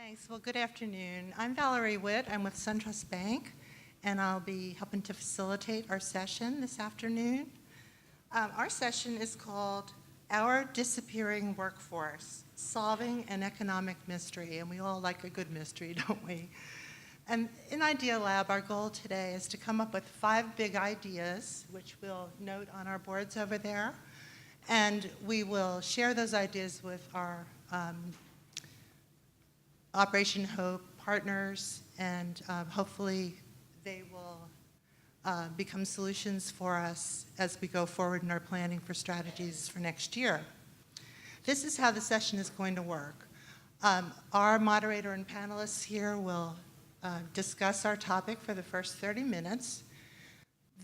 Thanks. Well, good afternoon. I'm Valerie Witt. I'm with SunTrust Bank, and I'll be helping to facilitate our session this afternoon. Our session is called Our Disappearing Workforce, Solving an Economic Mystery, and we all like a good mystery, don't we? And in Idea Lab, our goal today is to come up with 5 big ideas, which we'll note on our boards over there, and we will share those ideas with our Operation Hope partners, and hopefully they will become solutions for us as we go forward in our planning for strategies for next year. This is how the session is going to work. Our moderator and panelists here will discuss our topic for the first 30 minutes.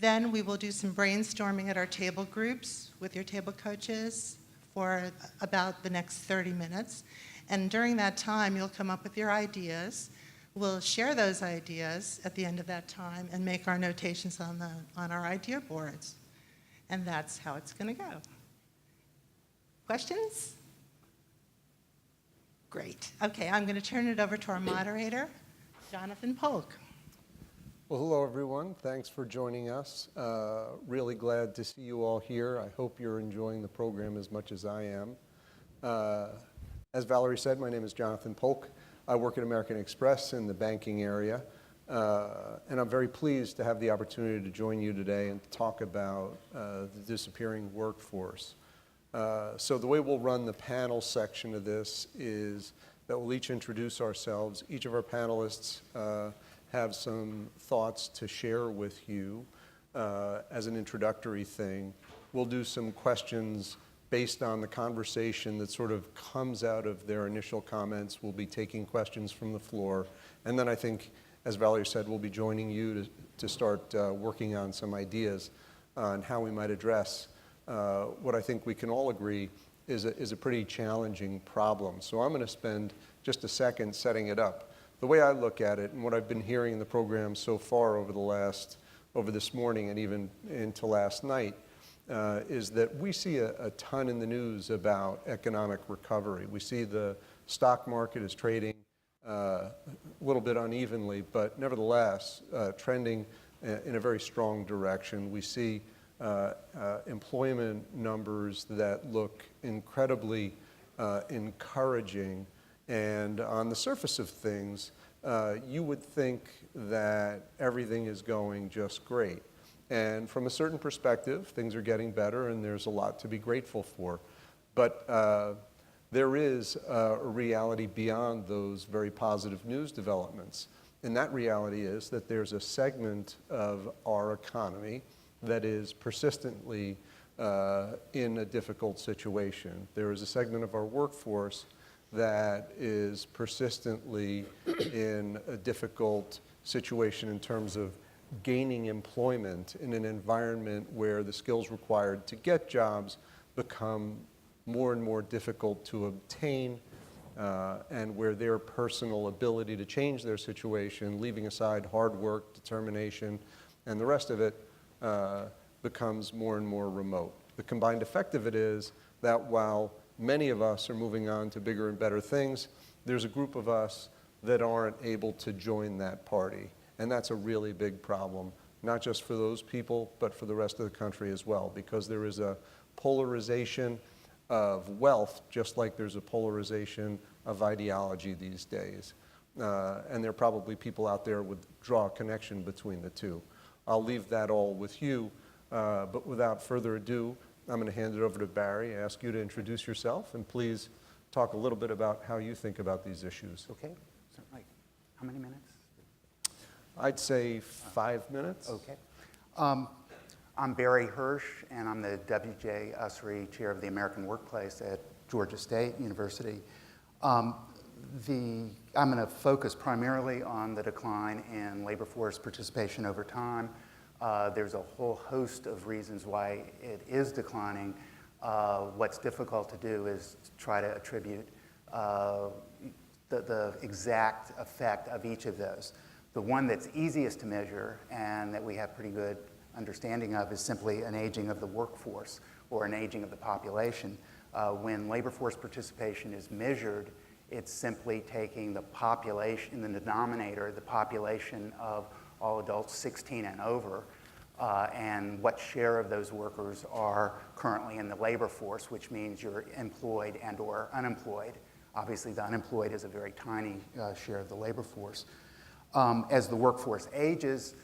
Then we will do some brainstorming at our table groups with your table coaches for about the next 30 minutes. And during that time, you'll come up with your ideas. We'll share those ideas at the end of that time and make our notations on our idea boards. And that's how it's going to go. Questions? Great. Okay, I'm going to turn it over to our moderator, Jonathan Polk. Well, hello, everyone. Thanks for joining us. Really glad to see you all here. I hope you're enjoying the program as much as I am. As Valerie said, my name is Jonathan Polk. I work at American Express in the banking area, and I'm very pleased to have the opportunity to join you today and talk about the disappearing workforce. So the way we'll run the panel section of this is that we'll each introduce ourselves. Each of our panelists have some thoughts to share with you as an introductory thing. We'll do some questions based on the conversation that sort of comes out of their initial comments. We'll be taking questions from the floor. And then I think, as Valerie said, we'll be joining you to start working on some ideas on how we might address what I think we can all agree is a pretty challenging problem. So I'm going to spend just a second setting it up. The way I look at it and what I've been hearing in the program so far over this morning and even into last night, is that we see a ton in the news about economic recovery. We see the stock market is trading a little bit unevenly, but nevertheless trending in a very strong direction. We see employment numbers that look incredibly encouraging, and on the surface of things, you would think that everything is going just great. And from a certain perspective, things are getting better and there's a lot to be grateful for. But there is a reality beyond those very positive news developments. And that reality is that there's a segment of our economy that is persistently in a difficult situation. There is a segment of our workforce that is persistently in a difficult situation in terms of gaining employment in an environment where the skills required to get jobs become more and more difficult to obtain, and where their personal ability to change their situation, leaving aside hard work, determination, and the rest of it, becomes more and more remote. The combined effect of it is that while many of us are moving on to bigger and better things, there's a group of us that aren't able to join that party. And that's a really big problem, not just for those people, but for the rest of the country as well, because there is a polarization of wealth, just like there's a polarization of ideology these days. And there are probably people out there would draw a connection between the two. I'll leave that all with you, but without further ado, I'm going to hand it over to Barry, ask you to introduce yourself, and please talk a little bit about how you think about these issues. Okay, certainly. How many minutes? I'd say 5 minutes. Okay. I'm Barry Hirsch, and I'm the W.J. Ussery Chair of the American Workplace at Georgia State University. I'm going to focus primarily on the decline in labor force participation over time. There's a whole host of reasons why it is declining. What's difficult to do is try to attribute the exact effect of each of those. The one that's easiest to measure and that we have pretty good understanding of is simply an aging of the workforce or an aging of the population. When labor force participation is measured It's simply taking the population, in the denominator, the population of all adults 16 and over, and what share of those workers are currently in the labor force, which means you're employed and or unemployed. Obviously, the unemployed is a very tiny share of the labor force. As the workforce ages,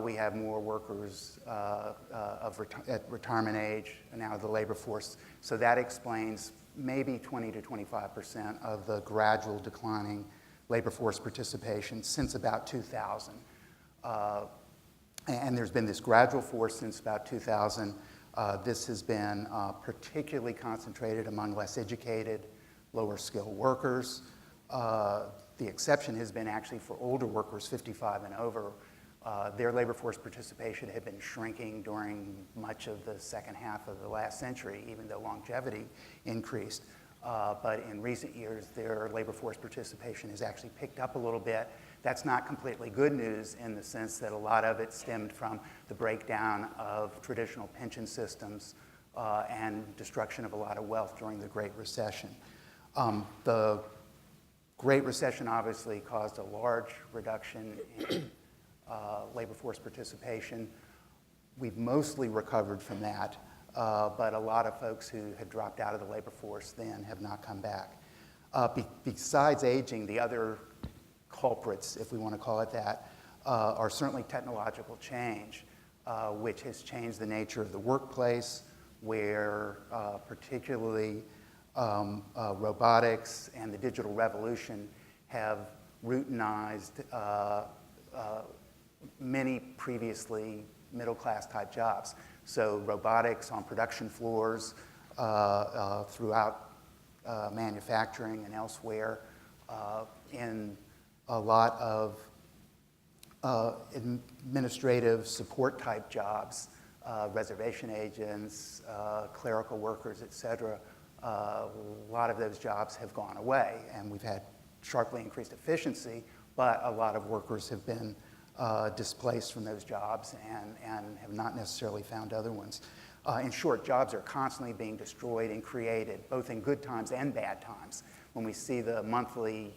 we have more workers at retirement age and out of the labor force. So that explains maybe 20 to 25% of the gradual declining labor force participation since about 2000. And there's been this gradual force since about 2000. This has been particularly concentrated among less educated, lower skilled workers. The exception has been actually for older workers, 55 and over. Their labor force participation had been shrinking during much of the second half of the last century, even though longevity increased. But in recent years, their labor force participation has actually picked up a little bit. That's not completely good news in the sense that a lot of it stemmed from the breakdown of traditional pension systems and destruction of a lot of wealth during the Great Recession. The Great Recession obviously caused a large reduction in labor force participation. We've mostly recovered from that, but a lot of folks who had dropped out of the labor force then have not come back. Besides aging, the other culprits, if we want to call it that, are certainly technological change, which has changed the nature of the workplace, where particularly robotics and the digital revolution have routinized many previously middle-class type jobs. So robotics on production floors throughout manufacturing and elsewhere, in a lot of administrative support type jobs, reservation agents, clerical workers, et cetera. A lot of those jobs have gone away, and we've had sharply increased efficiency, but a lot of workers have been displaced from those jobs and have not necessarily found other ones. In short, jobs are constantly being destroyed and created, both in good times and bad times. When we see the monthly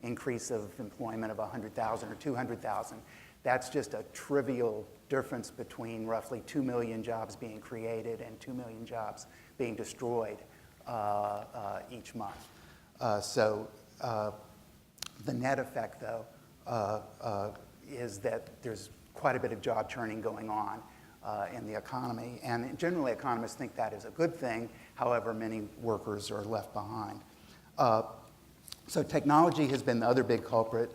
increase of employment of 100,000 or 200,000, that's just a trivial difference between roughly 2 million jobs being created and 2 million jobs being destroyed each month. So the net effect, though, is that there's quite a bit of job churning going on in the economy. And generally, economists think that is a good thing. However, many workers are left behind. So technology has been the other big culprit,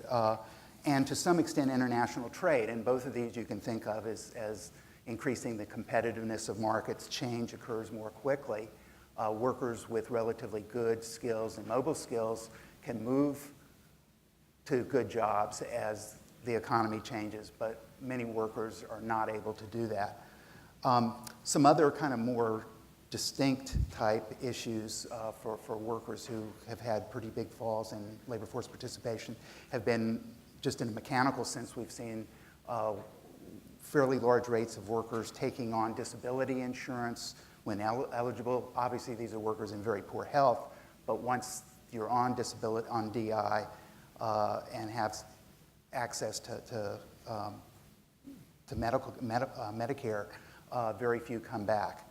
and to some extent, international trade. And both of these you can think of as increasing the competitiveness of markets. Change occurs more quickly. Workers with relatively good skills and mobile skills can move to good jobs as the economy changes, but many workers are not able to do that. Some other kind of more distinct type issues for workers who have had pretty big falls in labor force participation have been, just in a mechanical sense, we've seen fairly large rates of workers taking on disability insurance when eligible. Obviously, these are workers in very poor health, but once you're on disability, on DI, and have access to Medicare, very few come back.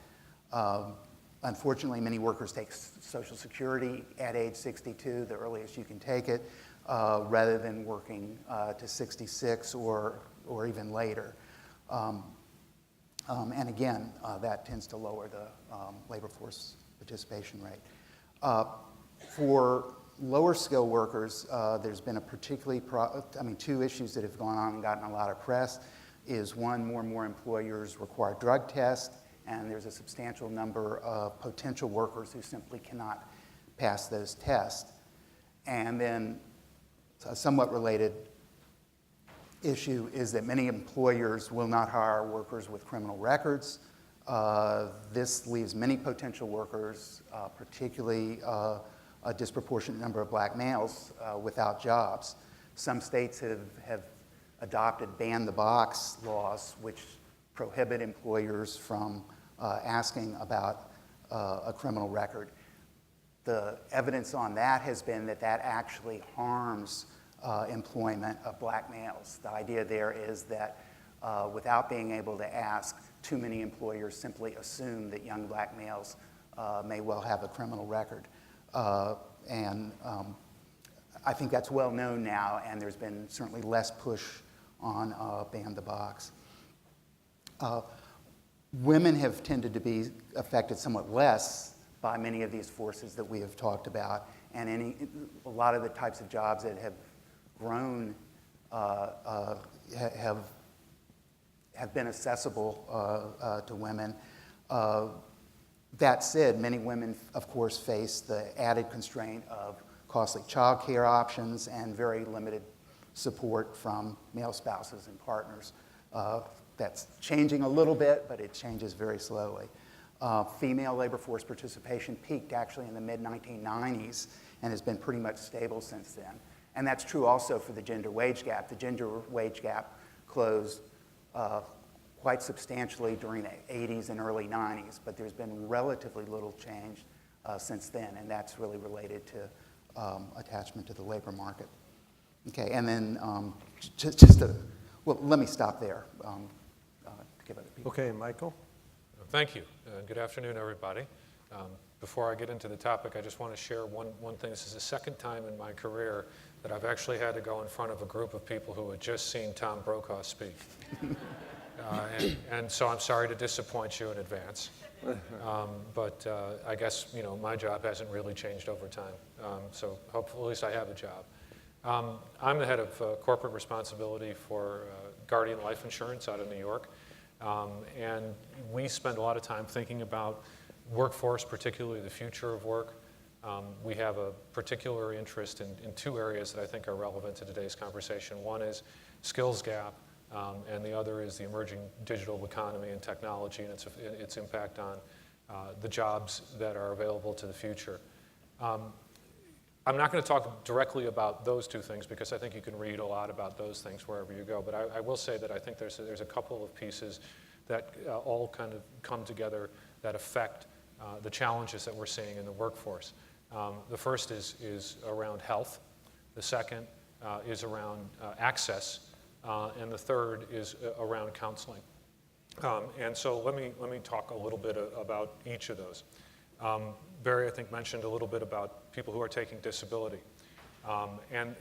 Unfortunately, many workers take Social Security at age 62, the earliest you can take it, rather than working to 66 or even later. And again, that tends to lower the labor force participation rate. For lower skill workers, there's been a particularly, two issues that have gone on and gotten a lot of press is one, more and more employers require drug tests, and there's a substantial number of potential workers who simply cannot pass those tests. And then a somewhat related issue is that many employers will not hire workers with criminal records. This leaves many potential workers, particularly a disproportionate number of black males, without jobs. Some states have adopted ban-the-box laws, which prohibit employers from asking about a criminal record. The evidence on that has been that that actually harms employment of black males. The idea there is that without being able to ask, too many employers simply assume that young black males may well have a criminal record. And I think that's well known now, and there's been certainly less push on ban the box. Women have tended to be affected somewhat less by many of these forces that we have talked about, and a lot of the types of jobs that have grown have been accessible to women. That said, many women, of course, face the added constraint of costly child care options and very limited support from male spouses and partners. That's changing a little bit, but it changes very slowly. Female labor force participation peaked actually in the mid-1990s and has been pretty much stable since then. And that's true also for the gender wage gap. The gender wage gap closed quite substantially during the 80s and early 90s, but there's been relatively little change since then, and that's really related to attachment to the labor market. Okay, and then well, let me stop there to give other people. Okay, Michael? Thank you. Good afternoon, everybody. Before I get into the topic, I just want to share one thing. This is the second time in my career that I've actually had to go in front of a group of people who had just seen Tom Brokaw speak. And so I'm sorry to disappoint you in advance. But I guess, my job hasn't really changed over time. So hopefully, at least I have a job. I'm the head of corporate responsibility for Guardian Life Insurance out of New York. And we spend a lot of time thinking about workforce, particularly the future of work. We have a particular interest in two areas that I think are relevant to today's conversation. One is skills gap, and the other is the emerging digital economy and technology and its impact on the jobs that are available to the future. I'm not going to talk directly about those two things because I think you can read a lot about those things wherever you go, but I will say that I think there's a couple of pieces that all kind of come together that affect the challenges that we're seeing in the workforce. The first is around health. The second is around access. And the third is around counseling. And so let me talk a little bit about each of those. Barry, I think, mentioned a little bit about people who are taking disability. And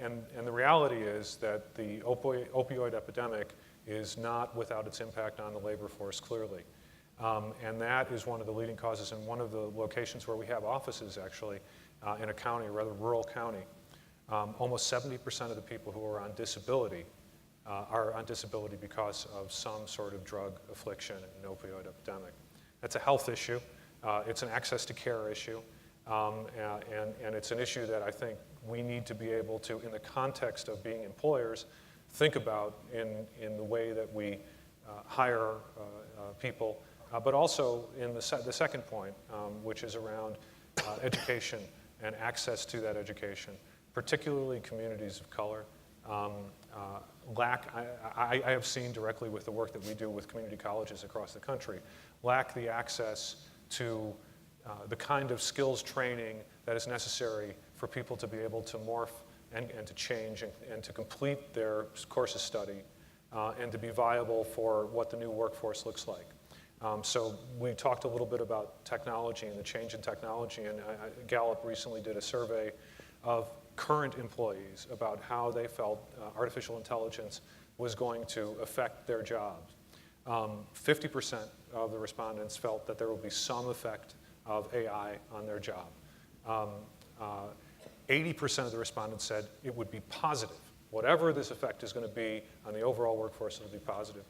the reality is that the opioid epidemic is not without its impact on the labor force, clearly. And that is one of the leading causes, and one of the locations where we have offices, actually, in a county, a rather rural county. Almost 70% of the people who are on disability because of some sort of drug affliction and an opioid epidemic. That's a health issue. It's an access to care issue. And it's an issue that I think we need to be able to, in the context of being employers, think about in the way that we hire people, but also in the second point, which is around education and access to that education, particularly communities of color. I have seen directly with the work that we do with community colleges across the country, lack the access to the kind of skills training that is necessary for people to be able to morph and to change and to complete their course of study and to be viable for what the new workforce looks like. So we talked a little bit about technology and the change in technology, and Gallup recently did a survey of current employees about how they felt artificial intelligence was going to affect their jobs. 50% of the respondents felt that there will be some effect of AI on their job. 80% of the respondents said it would be positive. Whatever this effect is going to be on the overall workforce, it will be positive.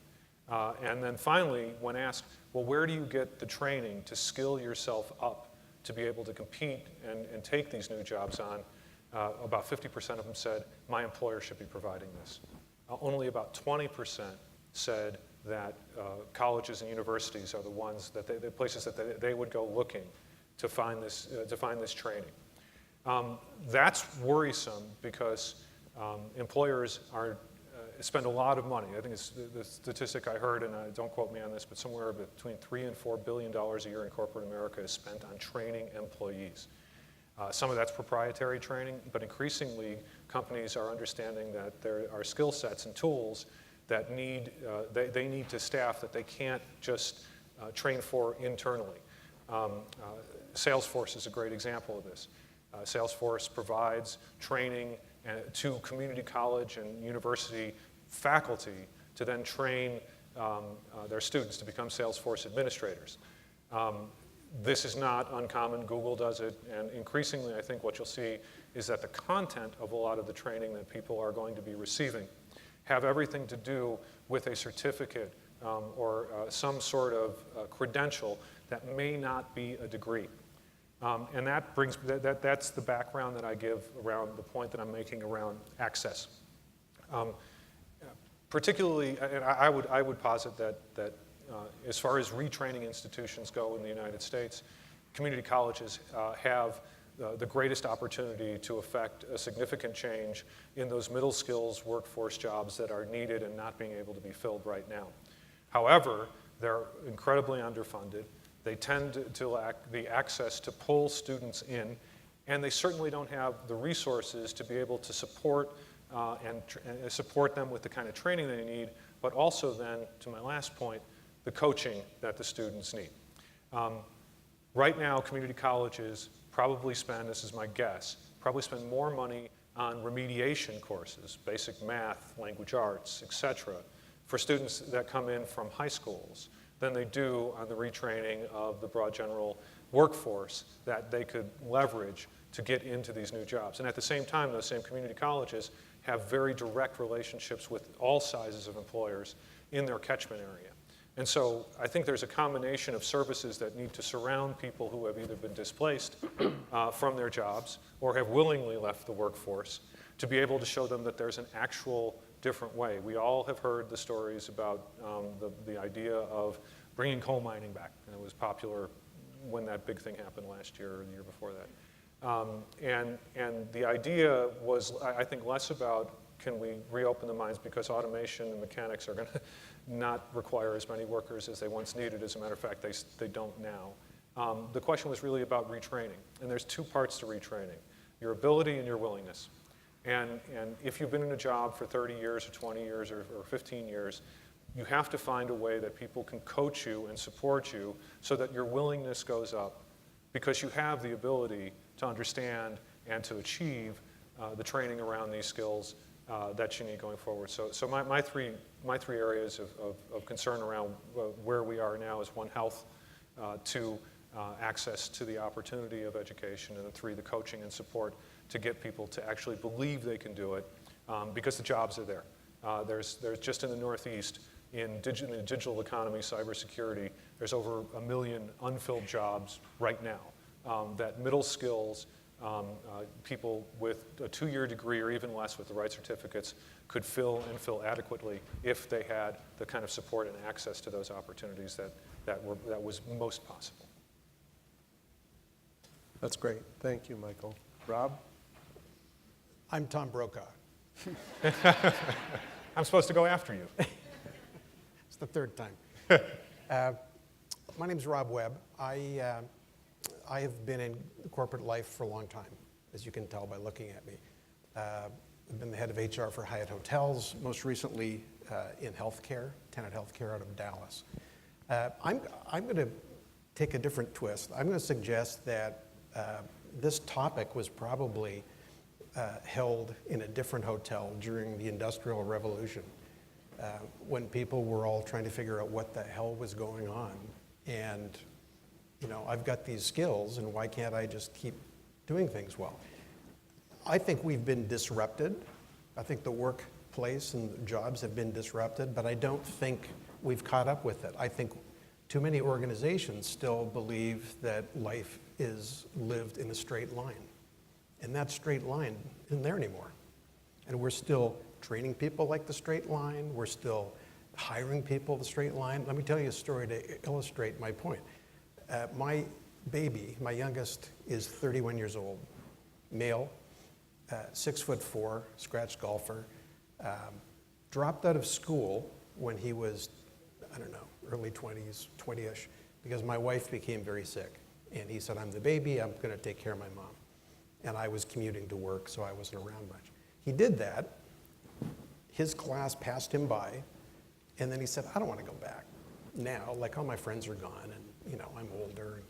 And then finally, when asked, well, where do you get the training to skill yourself up to be able to compete and take these new jobs on, about 50% of them said, my employer should be providing this. Only about 20% said that colleges and universities are the ones that the places that they would go looking to find this training. That's worrisome because employers spend a lot of money. I think it's the statistic I heard, and don't quote me on this, but somewhere between $3 and $4 billion a year in corporate America is spent on training employees. Some of that's proprietary training, but increasingly companies are understanding that there are skill sets and tools that they need to staff that they can't just train for internally. Salesforce is a great example of this. Salesforce provides training to community college and university faculty to then train their students to become Salesforce administrators. This is not uncommon. Google does it, and increasingly I think what you'll see is that the content of a lot of the training that people are going to be receiving have everything to do with a certificate or some sort of credential that may not be a degree. And that's the background that I give around the point that I'm making around access. Particularly, and I would posit that as far as retraining institutions go in the United States, community colleges have the greatest opportunity to affect a significant change in those middle skills workforce jobs that are needed and not being able to be filled right now. However, they're incredibly underfunded. They tend to lack the access to pull students in, and they certainly don't have the resources to be able to support and support them with the kind of training they need, but also then, to my last point, the coaching that the students need. Right now, community colleges probably spend, this is my guess, probably spend more money on remediation courses, basic math, language arts, et cetera, for students that come in from high schools than they do on the retraining of the broad general workforce that they could leverage to get into these new jobs. And at the same time, those same community colleges have very direct relationships with all sizes of employers in their catchment area. And so I think there's a combination of services that need to surround people who have either been displaced from their jobs or have willingly left the workforce to be able to show them that there's an actual different way. We all have heard the stories about the idea of bringing coal mining back, and it was popular when that big thing happened last year or the year before that. And the idea was, I think, less about can we reopen the mines because automation and mechanics are going to not require as many workers as they once needed. As a matter of fact, they don't now. The question was really about retraining. And there's two parts to retraining, your ability and your willingness. And if you've been in a job for 30 years or 20 years or 15 years, you have to find a way that people can coach you and support you so that your willingness goes up because you have the ability to understand and to achieve the training around these skills that you need going forward. So my three areas of concern around where we are now is one, health, two, access to the opportunity of education, and then three, the coaching and support to get people to actually believe they can do it because the jobs are there. There's just in the Northeast, in the digital economy, cybersecurity, there's over 1 million unfilled jobs right now that middle skills, people with a 2-year degree or even less with the right certificates could fill and fill adequately if they had the kind of support and access to those opportunities that was most possible. That's great. Thank you, Michael. Rob? I'm Tom Brokaw. I'm supposed to go after you. It's the third time. My name's Rob Webb. I have been in corporate life for a long time, as you can tell by looking at me. I've been the head of HR for Hyatt Hotels, most recently in healthcare, Tenet Healthcare out of Dallas. I'm going to take a different twist. I'm going to suggest that this topic was probably held in a different hotel during the Industrial Revolution when people were all trying to figure out what the hell was going on. And, you know, I've got these skills, and why can't I just keep doing things well? I think we've been disrupted. I think the workplace and the jobs have been disrupted, but I don't think we've caught up with it. I think too many organizations still believe that life is lived in a straight line. And that straight line isn't there anymore. And we're still training people like the straight line. We're still hiring people the straight line. Let me tell you a story to illustrate my point. My baby, my youngest, is 31 years old, male, 6'4", scratch golfer, dropped out of school when he was, I don't know, early 20s, 20-ish, because my wife became very sick. And he said, I'm the baby, I'm going to take care of my mom. and I was commuting to work, so I wasn't around much. He did that. His class passed him by, and then he said, I don't want to go back now. Like, all my friends are gone, and, you know, I'm older.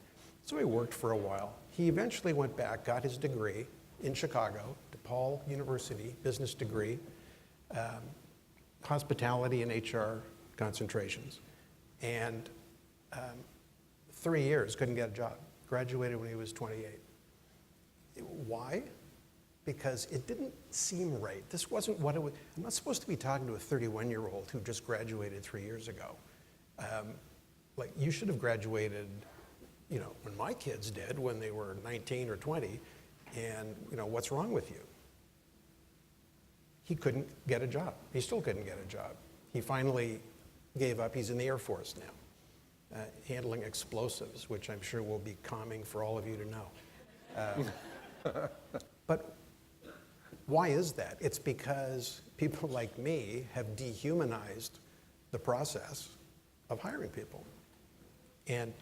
So he worked for a while. He eventually went back, got his degree in Chicago, DePaul University, business degree, hospitality and HR concentrations. And 3 years, couldn't get a job. Graduated when he was 28. Why? Because it didn't seem right. This wasn't what it was. I'm not supposed to be talking to a 31-year-old who just graduated 3 years ago. Like, you should have graduated, you know, when my kids did, when they were 19 or 20, and, you know, what's wrong with you? He couldn't get a job. He still couldn't get a job. He finally gave up. He's in the Air Force now, handling explosives, which I'm sure will be calming for all of you to know. But why is that? It's because people like me have dehumanized the process of hiring people. And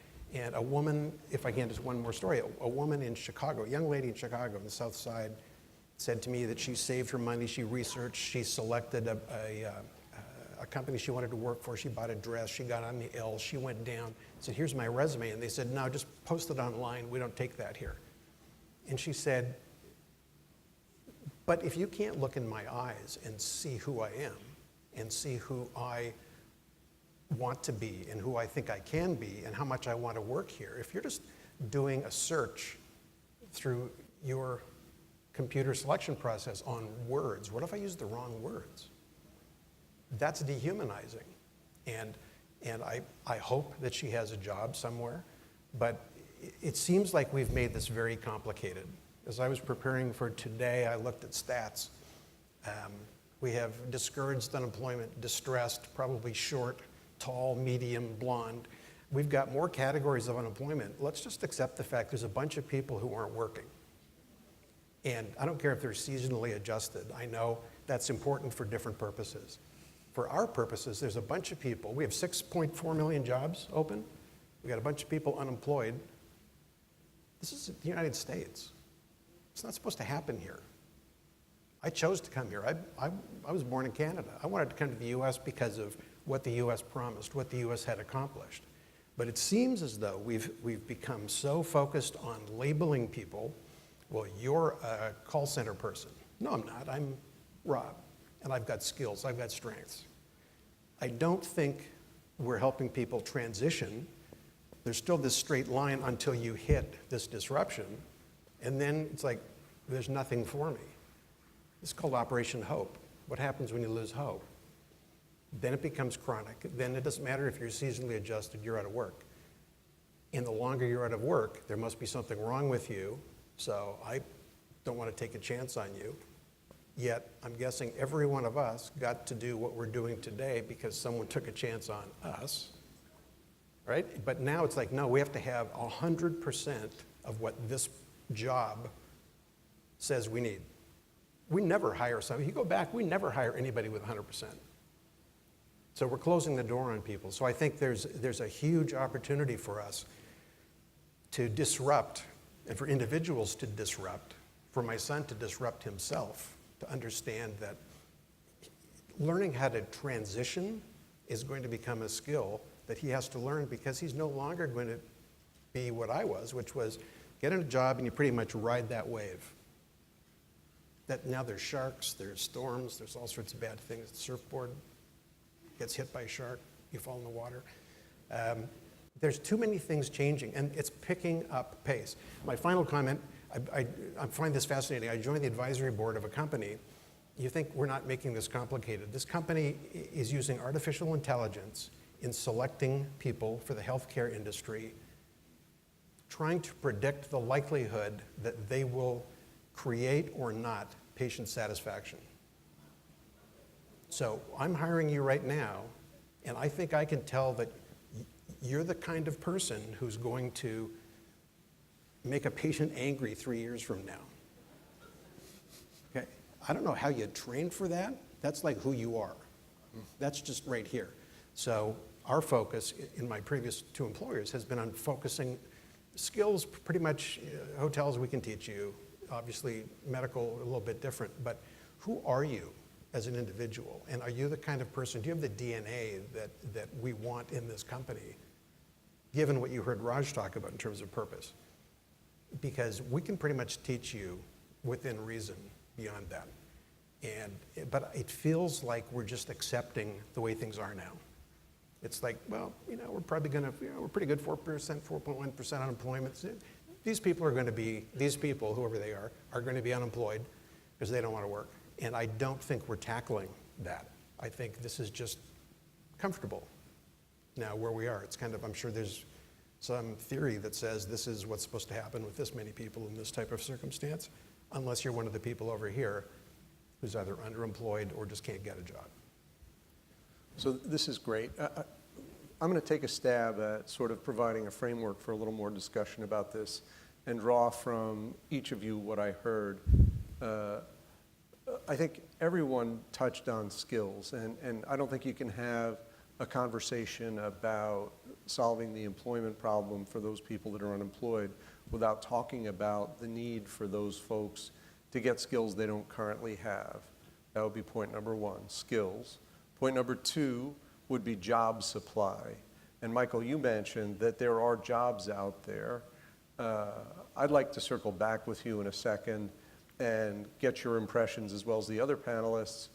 a woman, if I can, just one more story, a woman in Chicago, a young lady in Chicago on the South Side, said to me that she saved her money, she researched, she selected a company she wanted to work for, she bought a dress, she got on the L, she went down, said, here's my resume, and they said, no, just post it online, we don't take that here. And she said, but if you can't look in my eyes and see who I am, and see who I want to be, and who I think I can be, and how much I want to work here, if you're just doing a search through your computer selection process on words, what if I use the wrong words? That's dehumanizing. And I hope that she has a job somewhere, but it seems like we've made this very complicated. As I was preparing for today, I looked at stats. We have discouraged unemployment, distressed, probably short, tall, medium, blonde. We've got more categories of unemployment. Let's just accept the fact there's a bunch of people who aren't working. And I don't care if they're seasonally adjusted. I know that's important for different purposes. For our purposes, there's a bunch of people. We have 6.4 million jobs open. We've got a bunch of people unemployed. This is the United States. It's not supposed to happen here. I chose to come here. I was born in Canada. I wanted to come to the U.S. because of what the U.S. promised, what the U.S. had accomplished. But it seems as though we've become so focused on labeling people. Well, you're a call center person. No, I'm not. I'm Rob, and I've got skills. I've got strengths. I don't think we're helping people transition. There's still this straight line until you hit this disruption, and then it's like, there's nothing for me. It's called Operation Hope. What happens when you lose hope? Then it becomes chronic. Then it doesn't matter if you're seasonally adjusted, you're out of work. And the longer you're out of work, there must be something wrong with you. So I don't want to take a chance on you. Yet I'm guessing every one of us got to do what we're doing today because someone took a chance on us, right? But now it's like, no, we have to have 100% of what this job says we need. We never hire somebody. If you go back, we never hire anybody with 100%. So we're closing the door on people. So I think there's a huge opportunity for us to disrupt, and for individuals to disrupt, for my son to disrupt himself, to understand that learning how to transition is going to become a skill that he has to learn because he's no longer going to be what I was, which was get in a job and you pretty much ride that wave. That now there's sharks, there's storms, there's all sorts of bad things. The surfboard gets hit by a shark, you fall in the water. There's too many things changing, and it's picking up pace. My final comment, I find this fascinating. I joined the advisory board of a company. You think we're not making this complicated. This company is using artificial intelligence in selecting people for the healthcare industry, trying to predict the likelihood that they will create or not patient satisfaction. So I'm hiring you right now, and I think I can tell that you're the kind of person who's going to make a patient angry 3 years from now. Okay? I don't know how you train for that. That's like who you are. That's just right here. So our focus in my previous 2 employers has been on focusing skills, pretty much hotels we can teach you, obviously medical a little bit different, but who are you as an individual? And are you the kind of person, do you have the DNA that we want in this company, given what you heard Raj talk about in terms of purpose? Because we can pretty much teach you within reason beyond that. But it feels like we're just accepting the way things are now. It's like, well, we're probably going to, we're pretty good, 4%, 4.1% unemployment. These people, whoever they are going to be unemployed because they don't want to work. And I don't think we're tackling that. I think this is just comfortable now where we are. It's kind of, I'm sure there's some theory that says this is what's supposed to happen with this many people in this type of circumstance, unless you're one of the people over here who's either underemployed or just can't get a job. So this is great. I'm going to take a stab at sort of providing a framework for a little more discussion about this and draw from each of you what I heard. I think everyone touched on skills, and I don't think you can have a conversation about solving the employment problem for those people that are unemployed without talking about the need for those folks to get skills they don't currently have. That would be point number one, skills. Point number two would be job supply. And Michael, you mentioned that there are jobs out there. I'd like to circle back with you in a second and get your impressions as well as the other panelists.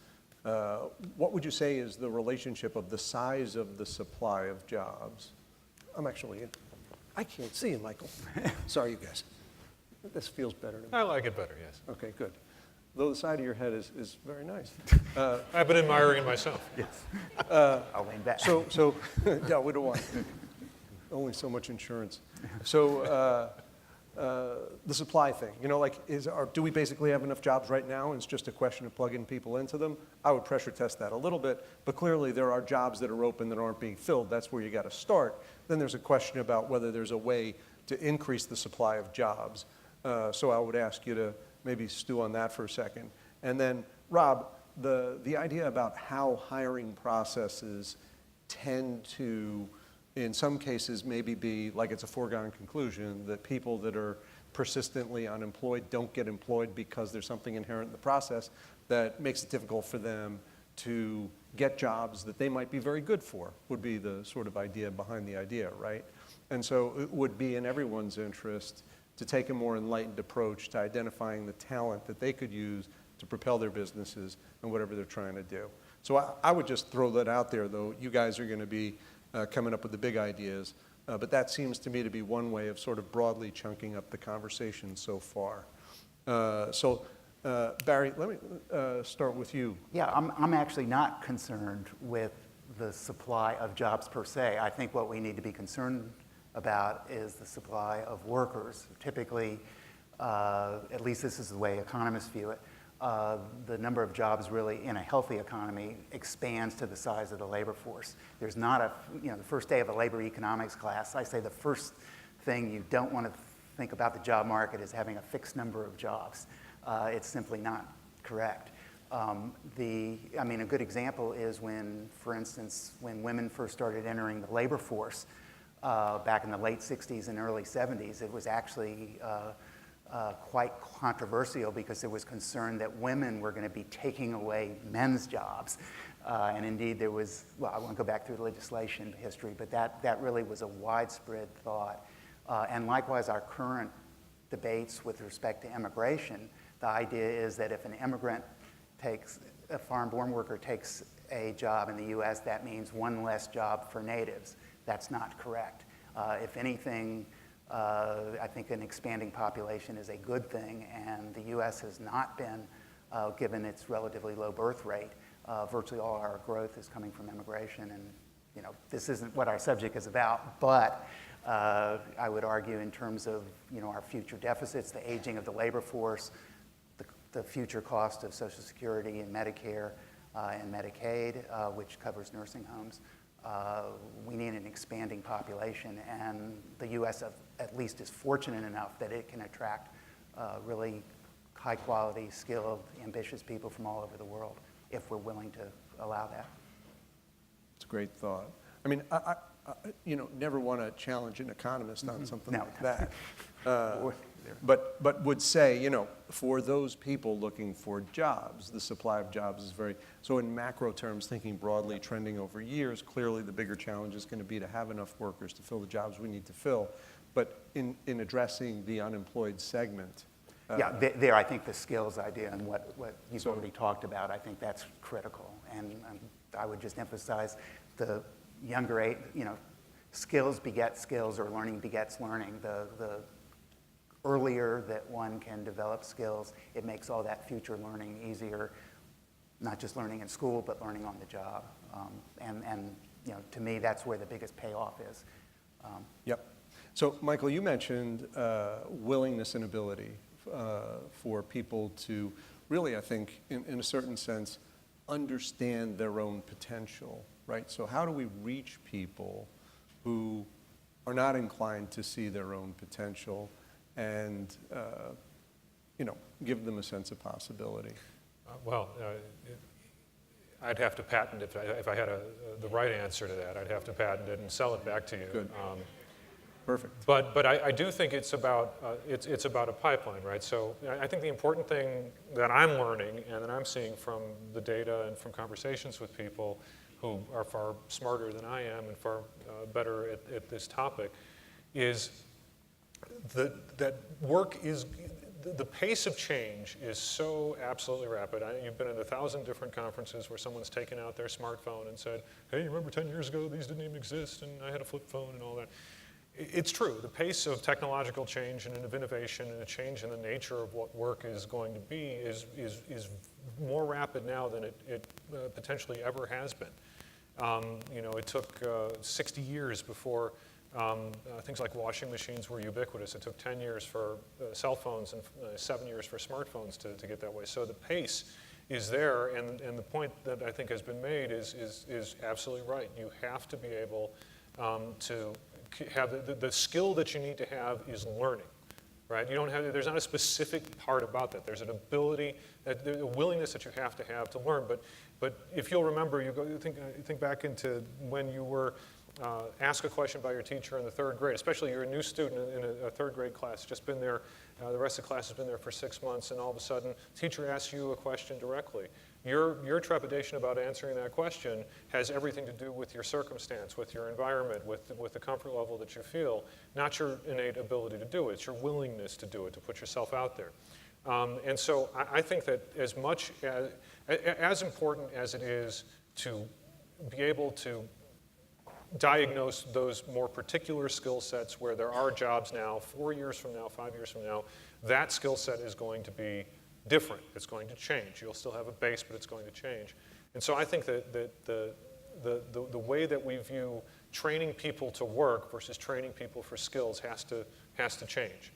What would you say is the relationship of the size of the supply of jobs? I can't see you, Michael. Sorry, you guys. This feels better to me. I like it better, yes. Okay, good. Though the side of your head is very nice. I've been admiring it myself. Yes. I'll lean back. So yeah, we don't want only so much insurance. So the supply thing, do we basically have enough jobs right now and it's just a question of plugging people into them? I would pressure test that a little bit, but clearly there are jobs that are open that aren't being filled. That's where you got to start. Then there's a question about whether there's a way to increase the supply of jobs. So I would ask you to maybe stew on that for a second. And then, Rob, the idea about how hiring processes tend to, in some cases, maybe be like it's a foregone conclusion that people that are persistently unemployed don't get employed because there's something inherent in the process that makes it difficult for them to get jobs that they might be very good for, would be the sort of idea behind the idea, right? And so it would be in everyone's interest to take a more enlightened approach to identifying the talent that they could use to propel their businesses and whatever they're trying to do. So I would just throw that out there, though. You guys are going to be coming up with the big ideas, but that seems to me to be one way of sort of broadly chunking up the conversation so far. Barry, let me start with you. Yeah, I'm actually not concerned with the supply of jobs per se. I think what we need to be concerned about is the supply of workers. Typically, at least this is the way economists view it, the number of jobs really in a healthy economy expands to the size of the labor force. There's not the first day of a labor economics class, I say the first thing you don't want to think about the job market is having a fixed number of jobs. It's simply not correct. A good example is for instance, when women first started entering the labor force, back in the late 60s and early 70s, it was actually quite controversial because there was concern that women were going to be taking away men's jobs. And indeed there was, I won't go back through the legislation history, but that really was a widespread thought. And likewise, our current debates with respect to immigration, the idea is that if a foreign-born worker takes a job in the US, that means one less job for natives. That's not correct. If anything, I think an expanding population is a good thing, and the US has not been, given its relatively low birth rate, virtually all our growth is coming from immigration, and this isn't what our subject is about, but I would argue in terms of our future deficits, the aging of the labor force, the future cost of Social Security and Medicare and Medicaid, which covers nursing homes, we need an expanding population, and the U.S. at least is fortunate enough that it can attract really high-quality, skilled, ambitious people from all over the world if we're willing to allow that. It's a great thought. I mean, I never want to challenge an economist on something like that. But would say, you know, for those people looking for jobs, the supply of jobs is very, so in macro terms, thinking broadly, trending over years, clearly the bigger challenge is going to be to have enough workers to fill the jobs we need to fill. But in addressing the unemployed segment. Yeah, there I think the skills idea and what you've already talked about, I think that's critical. And I would just emphasize the younger age, you know, skills beget skills or learning begets learning. The earlier that one can develop skills, it makes all that future learning easier, not just learning in school, but learning on the job. And you know, to me, that's where the biggest payoff is. Yep. So, Michael, you mentioned willingness and ability for people to really, I think, in a certain sense, understand their own potential, right? So how do we reach people who are not inclined to see their own potential and, you know, give them a sense of possibility? I'd have to patent it. If I had the right answer to that, I'd have to patent it and sell it back to you. Good. Perfect. But I do think it's about a pipeline, right? So I think the important thing that I'm learning and that I'm seeing from the data and from conversations with people who are far smarter than I am and far better at this topic is that work is, the pace of change is so absolutely rapid. You've been at 1,000 different conferences where someone's taken out their smartphone and said, hey, you remember 10 years ago these didn't even exist and I had a flip phone and all that. It's true. The pace of technological change and of innovation and a change in the nature of what work is going to be is more rapid now than it potentially ever has been. You know, it took 60 years before things like washing machines were ubiquitous. It took 10 years for cell phones and 7 years for smartphones to get that way. So the pace is there, and the point that I think has been made is absolutely right. You have to be able to have the skill that you need to have is learning, right? You don't have, there's not a specific part about that. There's an ability, a willingness that you have to learn. But if you'll remember, you think back into when you were asked a question by your teacher in the 3rd grade, especially you're a new student in a 3rd grade class, just been there, the rest of the class has been there for 6 months, and all of a sudden, the teacher asks you a question directly. Your trepidation about answering that question has everything to do with your circumstance, with your environment, with the comfort level that you feel, not your innate ability to do it. It's your willingness to do it, to put yourself out there. And so I think that as important as it is to be able to diagnose those more particular skill sets where there are jobs now, 4 years from now, 5 years from now, that skill set is going to be different. It's going to change. You'll still have a base, but it's going to change. And so I think that the way that we view training people to work versus training people for skills has to change.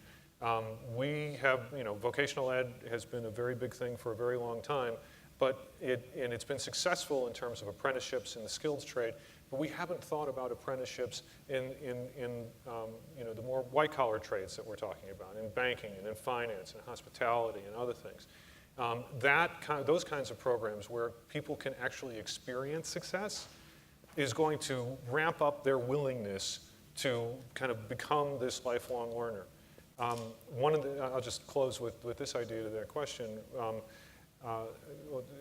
We have, you know, vocational ed has been a very big thing for a very long time, but it's been successful in terms of apprenticeships in the skills trade. But we haven't thought about apprenticeships in you know, the more white-collar trades that we're talking about, in banking and in finance and hospitality and other things. Those kinds of programs where people can actually experience success is going to ramp up their willingness to kind of become this lifelong learner. I'll just close with this idea to that question. I'll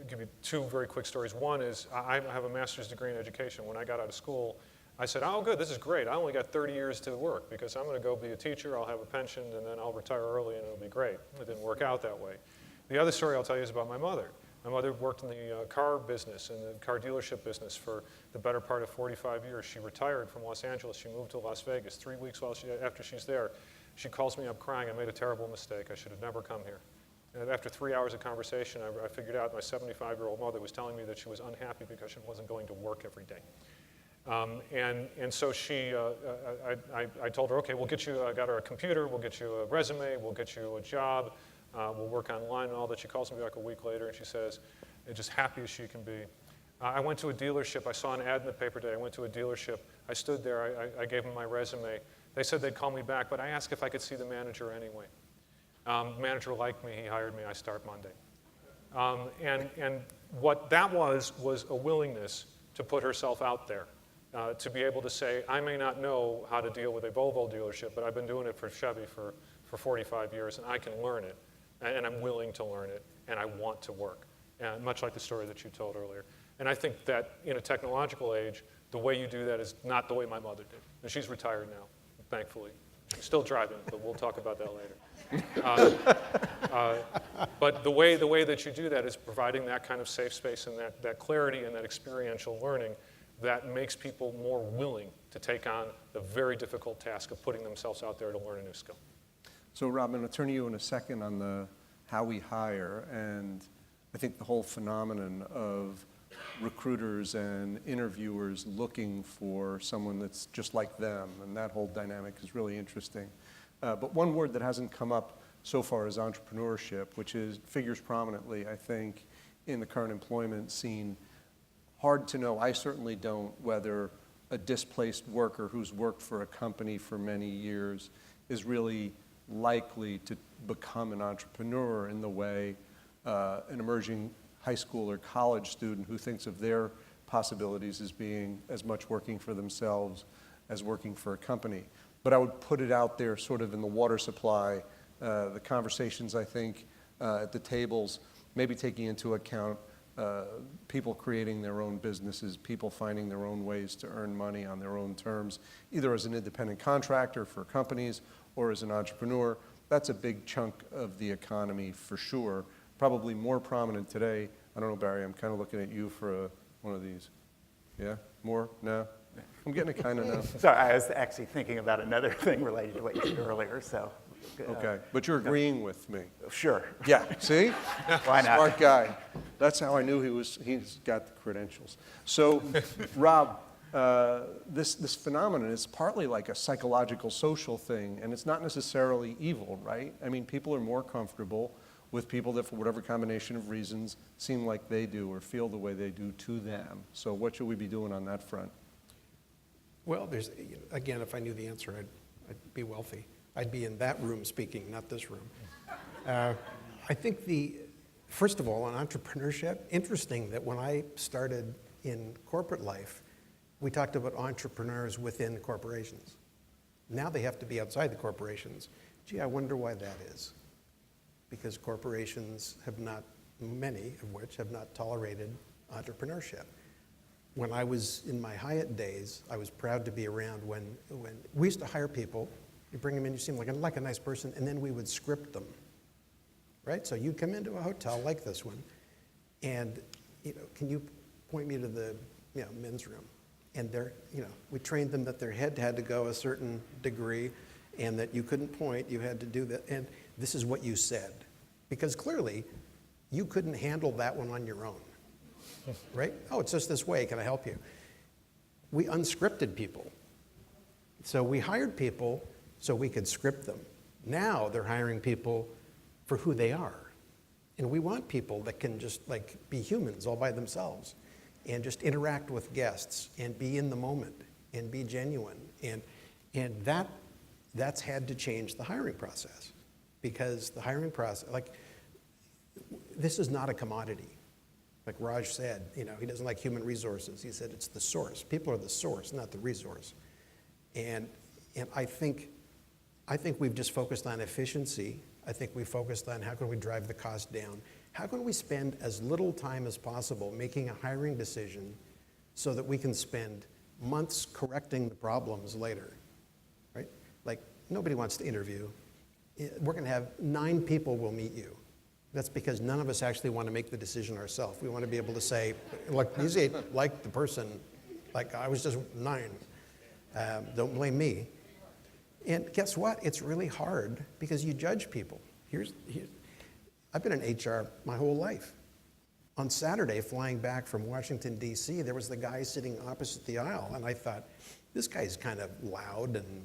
give you 2 very quick stories. One is I have a master's degree in education. When I got out of school, I said, oh, good, this is great. I only got 30 years to work because I'm going to go be a teacher, I'll have a pension, and then I'll retire early and it'll be great. It didn't work out that way. The other story I'll tell you is about my mother. My mother worked in the car business, in the car dealership business for the better part of 45 years. She retired from Los Angeles. She moved to Las Vegas. 3 weeks after she's there, she calls me up crying, I made a terrible mistake. I should have never come here. And after 3 hours of conversation, I figured out my 75-year-old mother was telling me that she was unhappy because she wasn't going to work every day. And so I told her, okay, we'll get you, I got her a computer, we'll get you a resume, we'll get you a job, we'll work online and all that. She calls me back a week later and she says, just happy as she can be. I went to a dealership, I saw an ad in the paper today, I went to a dealership, I stood there, I gave them my resume. They said they'd call me back, but I asked if I could see the manager anyway. The manager liked me, he hired me, I start Monday. And what that was a willingness to put herself out there, to be able to say, I may not know how to deal with a Volvo dealership, but I've been doing it for Chevy for for 45 years, and I can learn it, and I'm willing to learn it, and I want to work, much like the story that you told earlier. And I think that in a technological age, the way you do that is not the way my mother did. And she's retired now, thankfully. She's still driving, but we'll talk about that later. But the way that you do that is providing that kind of safe space and that clarity and that experiential learning that makes people more willing to take on the very difficult task of putting themselves out there to learn a new skill. So Rob, I'm going to turn to you in a second on the how we hire, and I think the whole phenomenon of recruiters and interviewers looking for someone that's just like them, and that whole dynamic is really interesting. But one word that hasn't come up so far is entrepreneurship, which figures prominently, I think, in the current employment scene. Hard to know, I certainly don't, whether a displaced worker who's worked for a company for many years is really likely to become an entrepreneur in the way an emerging high school or college student who thinks of their possibilities as being as much working for themselves as working for a company. But I would put it out there sort of in the water supply, the conversations, I think, at the tables, maybe taking into account people creating their own businesses, people finding their own ways to earn money on their own terms, either as an independent contractor for companies or as an entrepreneur. That's a big chunk of the economy for sure. Probably more prominent today. I don't know, Barry, I'm kind of looking at you for one of these. Yeah? More? No? I'm getting it kind of now. Sorry, I was actually thinking about another thing related to what you said earlier, so. Okay, but you're agreeing with me. Sure. Yeah, see? Why not? Smart guy. That's how I knew he's got the credentials. So, Rob, this phenomenon is partly like a psychological, social thing, and it's not necessarily evil, right? I mean, people are more comfortable with people that, for whatever combination of reasons, seem like they do or feel the way they do to them. So what should we be doing on that front? Well, again, if I knew the answer, I'd be wealthy. I'd be in that room speaking, not this room. I think first of all, on entrepreneurship, interesting that when I started in corporate life, we talked about entrepreneurs within corporations. Now they have to be outside the corporations. Gee, I wonder why that is. Because corporations many of which have not tolerated entrepreneurship. When I was in my Hyatt days, I was proud to be around when we used to hire people. You bring them in, you seem like a nice person, and then we would script them, right? So you'd come into a hotel like this one, and can you point me to the men's room? And we trained them that their head had to go a certain degree, and that you couldn't point, you had to do that, and this is what you said, because clearly you couldn't handle that one on your own, right? Oh, it's just this way. Can I help you? We unscripted people. So we hired people so we could script them. Now they're hiring people for who they are. And we want people that can just be humans all by themselves and just interact with guests and be in the moment and be genuine. And that's had to change the hiring process, because the hiring process, this is not a commodity. Like Raj said, he doesn't like human resources. He said it's the source. People are the source, not the resource. And I think we've just focused on efficiency. I think we focused on how can we drive the cost down. How can we spend as little time as possible making a hiring decision so that we can spend months correcting the problems later, right? Like, nobody wants to interview. We're going to have 9 people will meet you. That's because none of us actually want to make the decision ourselves. We want to be able to say, look, these 8 like the person, I was just 9. Don't blame me. And guess what? It's really hard because you judge people. I've been in HR my whole life. On Saturday, flying back from Washington, D.C., there was the guy sitting opposite the aisle, and I thought, this guy's kind of loud, and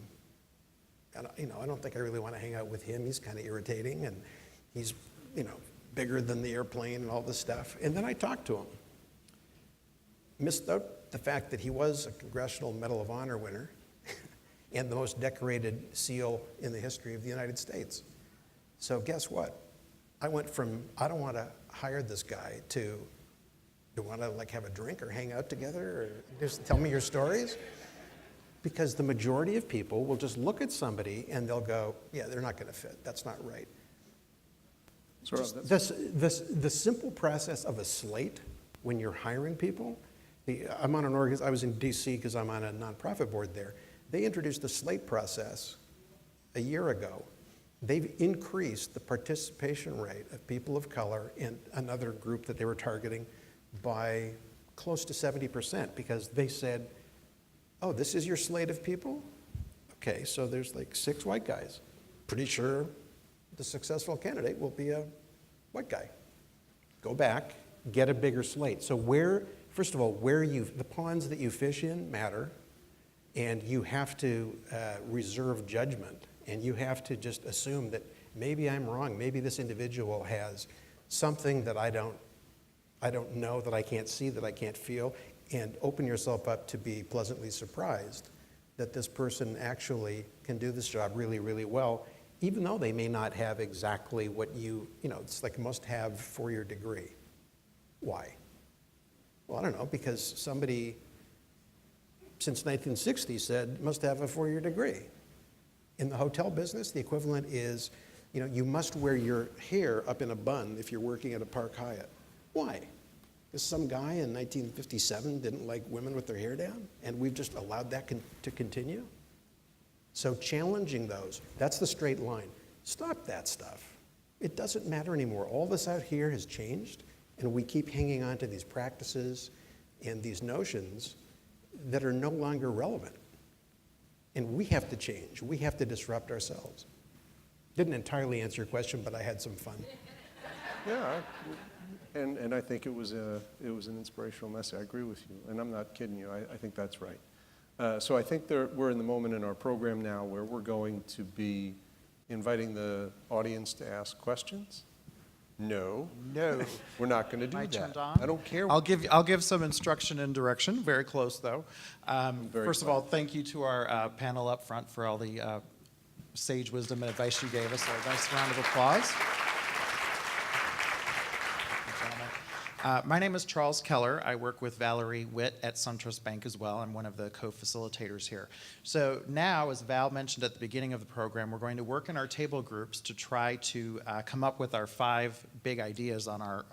I don't think I really want to hang out with him. He's kind of irritating, and he's bigger than the airplane and all this stuff. And then I talked to him. Missed out the fact that he was a Congressional Medal of Honor winner and the most decorated SEAL in the history of the United States. So guess what? I went from, I don't want to hire this guy, to, do you want to have a drink or hang out together or just tell me your stories? Because the majority of people will just look at somebody and they'll go, yeah, they're not going to fit. That's not right. The simple process of a slate when you're hiring people, I was in DC because I'm on a nonprofit board there. They introduced the slate process a year ago. They've increased the participation rate of people of color in another group that they were targeting by close to 70% because they said, oh, this is your slate of people? Okay, so there's like 6 white guys. Pretty sure the successful candidate will be a white guy. Go back, get a bigger slate. So first of all, the ponds that you fish in matter, and you have to reserve judgment, and you have to just assume that maybe I'm wrong, maybe this individual has something that I don't know, that I can't see, that I can't feel, and open yourself up to be pleasantly surprised that this person actually can do this job really, really well, even though they may not have exactly what it's like must have 4-year degree. Why? Well, I don't know, because somebody since 1960 said must have a 4-year degree. In the hotel business, the equivalent is, you must wear your hair up in a bun if you're working at a Park Hyatt. Why? Because some guy in 1957 didn't like women with their hair down, and we've just allowed that to continue? So challenging those, that's the straight line. Stop that stuff. It doesn't matter anymore. All this out here has changed, and we keep hanging on to these practices and these notions that are no longer relevant. And we have to change. We have to disrupt ourselves. Didn't entirely answer your question, but I had some fun. Yeah, and I think it was an inspirational message. I agree with you, and I'm not kidding you. I think that's right. So I think we're in the moment in our program now where we're going to be inviting the audience to ask questions. No, we're not going to do that. Turned on. I don't care. I'll give some instruction and direction. Very close though. First of all, thank you to our panel up front for all the sage wisdom and advice you gave us. So a nice round of applause. My name is Charles Keller. I work with Valerie Witt at SunTrust Bank as well. I'm one of the co-facilitators here. So now, as Val mentioned at the beginning of the program, we're going to work in our table groups to try to come up with our 5 big ideas on our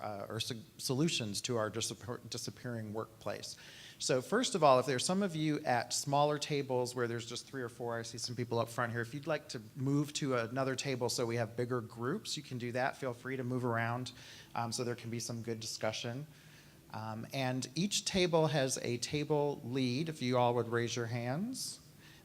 solutions to our disappearing workplace. So first of all, if there's some of you at smaller tables where there's just 3 or 4, I see some people up front here. If you'd like to move to another table so we have bigger groups, you can do that. Feel free to move around so there can be some good discussion. And each table has a table lead, if you all would raise your hands.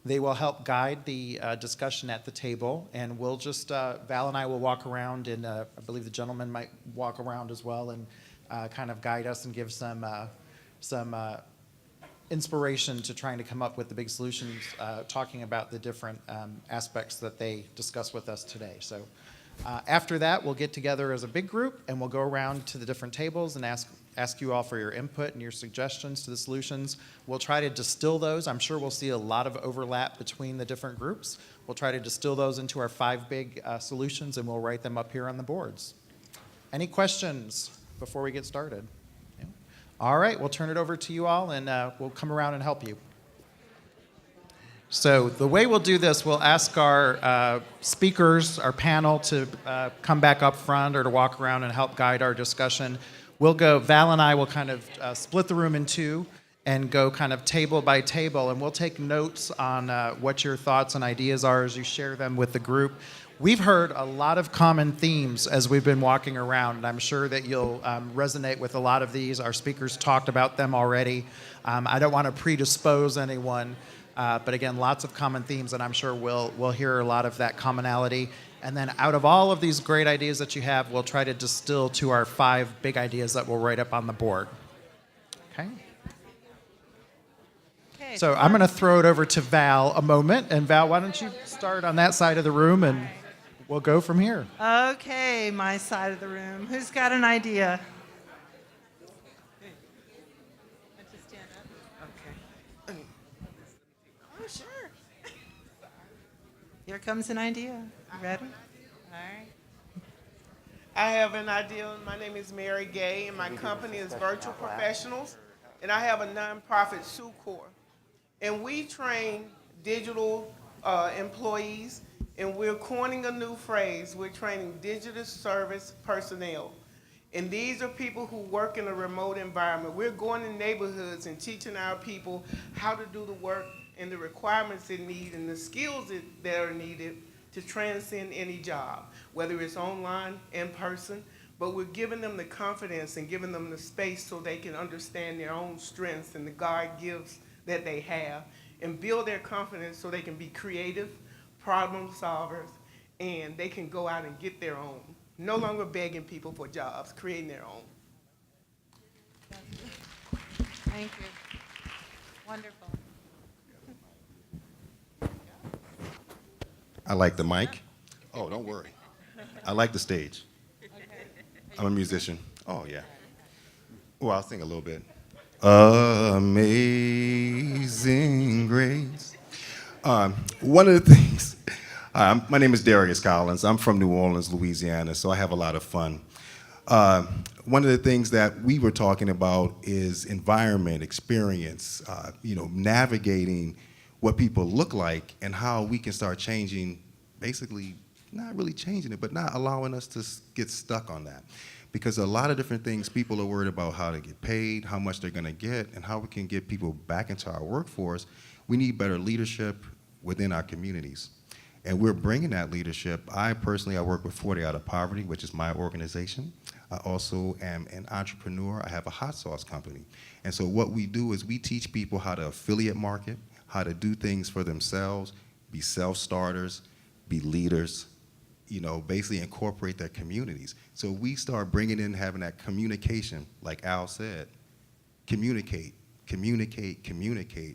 They will help guide the discussion at the table, and we'll just, Val and I will walk around, and I believe the gentleman might walk around as well and kind of guide us and give some inspiration to trying to come up with the big solutions, talking about the different aspects that they discuss with us today. So after that, we'll get together as a big group and we'll go around to the different tables and ask you all for your input and your suggestions to the solutions. We'll try to distill those. I'm sure we'll see a lot of overlap between the different groups. We'll try to distill those into our 5 big solutions, and we'll write them up here on the boards. Any questions before we get started? All right, we'll turn it over to you all, and we'll come around and help you. So the way we'll do this, we'll ask our speakers, our panel, to come back up front or to walk around and help guide our discussion. Val and I will kind of split the room in 2 and go kind of table by table, and we'll take notes on what your thoughts and ideas are as you share them with the group. We've heard a lot of common themes as we've been walking around, and I'm sure that you'll resonate with a lot of these. Our speakers talked about them already. I don't want to predispose anyone, but again, lots of common themes, and I'm sure we'll hear a lot of that commonality. And then out of all of these great ideas that you have, we'll try to distill to our 5 big ideas that we'll write up on the board. Okay? So I'm going to throw it over to Val a moment. And Val, why don't you start on that side of the room, and we'll go from here. Okay, my side of the room. Who's got an idea? Okay. Oh, sure. Here comes an idea. You ready? All right. I have an idea. My name is Mary Gay, and my company is Virtual Professionals, and I have a nonprofit Sue Corps. And we train digital employees, and we're coining a new phrase. We're training digital service personnel. And these are people who work in a remote environment. We're going in neighborhoods and teaching our people how to do the work and the requirements they need and the skills that are needed to transcend any job, whether it's online, in person, but we're giving them the confidence and giving them the space so they can understand their own strengths and the God gifts that they have and build their confidence so they can be creative, problem solvers, and they can go out and get their own. No longer begging people for jobs, creating their own. Thank you. Wonderful. I like the mic. Oh, don't worry. I like the stage. I'm a musician. Oh, yeah. Well, I'll sing a little bit. Amazing Grace. One of the things, my name is Darius Collins. I'm from New Orleans, Louisiana, so I have a lot of fun. One of the things that we were talking about is environment, experience, navigating what people look like and how we can start changing, basically not really changing it, but not allowing us to get stuck on that. Because a lot of different things, people are worried about how to get paid, how much they're gonna get, and how we can get people back into our workforce. We need better leadership within our communities. And we're bringing that leadership. I work with 40 Out of Poverty, which is my organization. I also am an entrepreneur. I have a hot sauce company. And so what we do is we teach people how to affiliate market, how to do things for themselves, be self-starters, be leaders, basically incorporate their communities. So we start bringing in, having that communication, like Al said, communicate,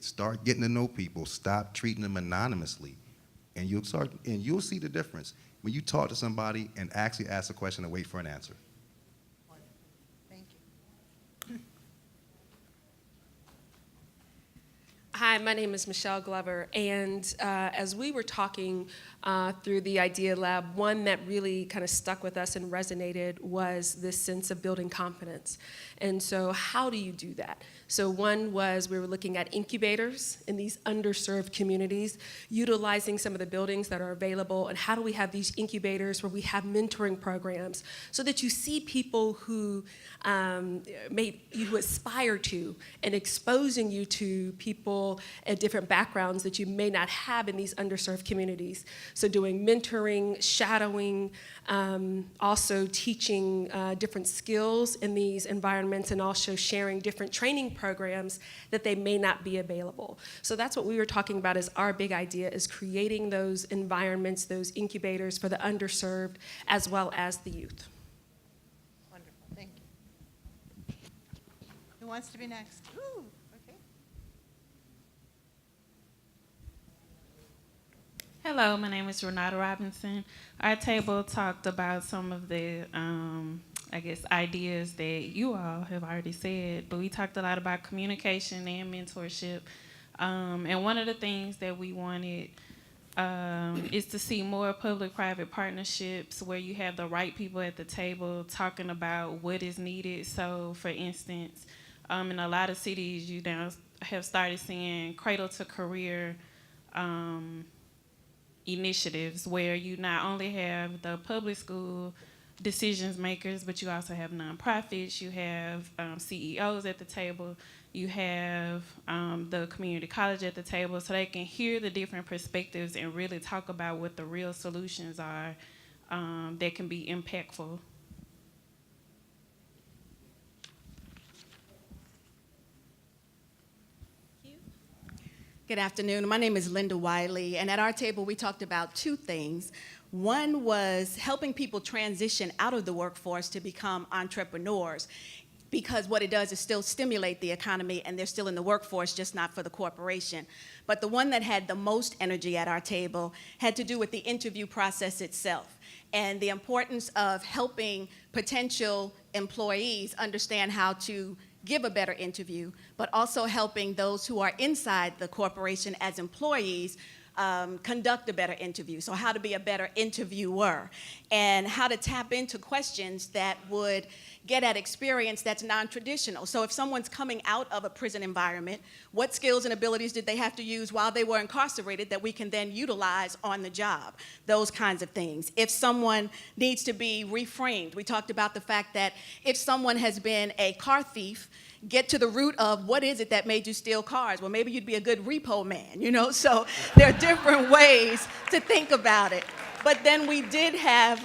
start getting to know people, stop treating them anonymously. And you'll see the difference when you talk to somebody and actually ask a question and wait for an answer. Thank you. Hi, my name is Michelle Glover, and as we were talking through the Idea Lab, one that really kind of stuck with us and resonated was this sense of building confidence. And so how do you do that? So one was we were looking at incubators in these underserved communities, utilizing some of the buildings that are available, and how do we have these incubators where we have mentoring programs so that you see people who you aspire to, and exposing you to people at different backgrounds that you may not have in these underserved communities. So doing mentoring, shadowing, also teaching different skills in these environments, and also sharing different training programs that they may not be available. So that's what we were talking about as our big idea, is creating those environments, those incubators for the underserved as well as the youth. Wonderful. Thank you. Who wants to be next? Ooh, okay. Hello, my name is Renata Robinson. Our table talked about some of the, ideas that you all have already said, but we talked a lot about communication and mentorship. And one of the things that we wanted is to see more public-private partnerships where you have the right people at the table talking about what is needed. So, for instance, in a lot of cities, you now have started seeing cradle-to-career initiatives where you not only have the public school decisions makers, but you also have nonprofits, you have CEOs at the table, you have the community college at the table, so they can hear the different perspectives and really talk about what the real solutions are that can be impactful. Good afternoon. My name is Linda Wiley, and at our table we talked about two things. One was helping people transition out of the workforce to become entrepreneurs, because what it does is still stimulate the economy, and they're still in the workforce, just not for the corporation. But the one that had the most energy at our table had to do with the interview process itself, and the importance of helping potential employees understand how to give a better interview, but also helping those who are inside the corporation as employees conduct a better interview, so how to be a better interviewer, and how to tap into questions that would get at experience that's non-traditional. So if someone's coming out of a prison environment, what skills and abilities did they have to use while they were incarcerated that we can then utilize on the job? Those kinds of things. If someone needs to be reframed, we talked about the fact that if someone has been a car thief, get to the root of what is it that made you steal cars. Well, maybe you'd be a good repo man, you know? So there are different ways to think about it. But then we did have,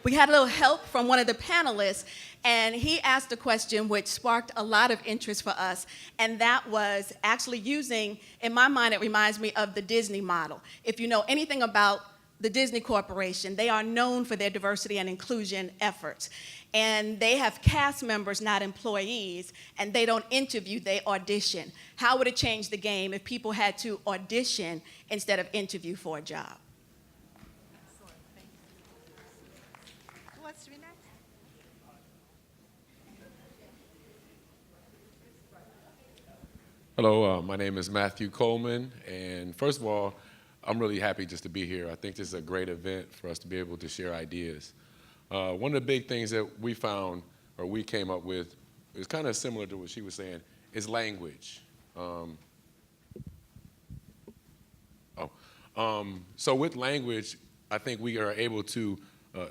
we had a little help from one of the panelists, and he asked a question which sparked a lot of interest for us, and that was actually using, in my mind, it reminds me of the Disney model. If you know anything about the Disney Corporation, they are known for their diversity and inclusion efforts. And they have cast members, not employees, and they don't interview, they audition. How would it change the game if people had to audition instead of interview for a job? Excellent, thank you. Who wants to be next? Hello, my name is Matthew Coleman, and first of all, I'm really happy just to be here. I think this is a great event for us to be able to share ideas. One of the big things that we found, or we came up with, is kind of similar to what she was saying, is language. So with language, I think we are able to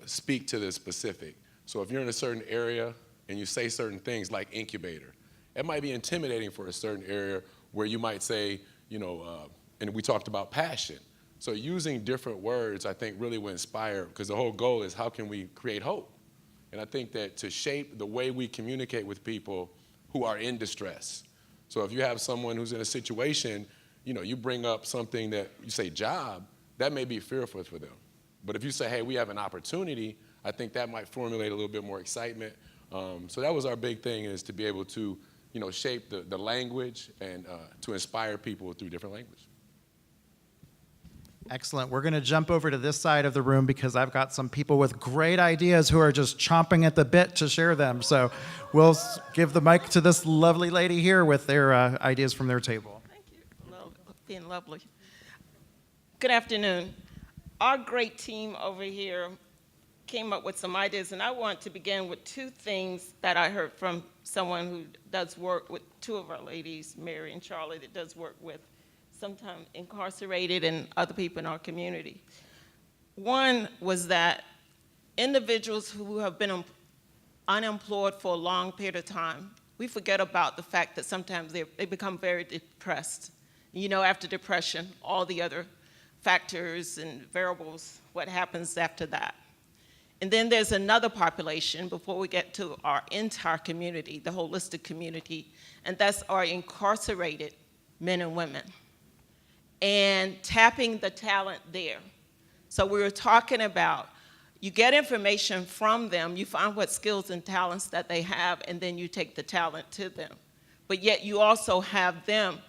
speak to the specific. So if you're in a certain area and you say certain things like incubator, it might be intimidating for a certain area where you might say, you know, and we talked about passion. So using different words, I think, really will inspire, because the whole goal is how can we create hope? And I think that to shape the way we communicate with people who are in distress. So if you have someone who's in a situation, you know, you bring up something that you say job, that may be fearful for them. But if you say, hey, we have an opportunity, I think that might formulate a little bit more excitement. So that was our big thing, is to be able to, you know, shape the language and to inspire people through different language. Excellent. We're going to jump over to this side of the room because I've got some people with great ideas who are just chomping at the bit to share them. So we'll give the mic to this lovely lady here with their ideas from their table. Thank you. Hello, being lovely. Good afternoon. Our great team over here came up with some ideas, and I want to begin with two things that I heard from someone who does work with two of our ladies, Mary and Charlie, that does work with sometimes incarcerated and other people in our community. One was that individuals who have been unemployed for a long period of time, we forget about the fact that sometimes they become very depressed. You know, after depression, all the other factors and variables, what happens after that. And then there's another population before we get to our entire community, the holistic community, and that's our incarcerated men and women, and tapping the talent there. So we were talking about, you get information from them, you find what skills and talents that they have, and then you take the talent to them. But yet you also have them,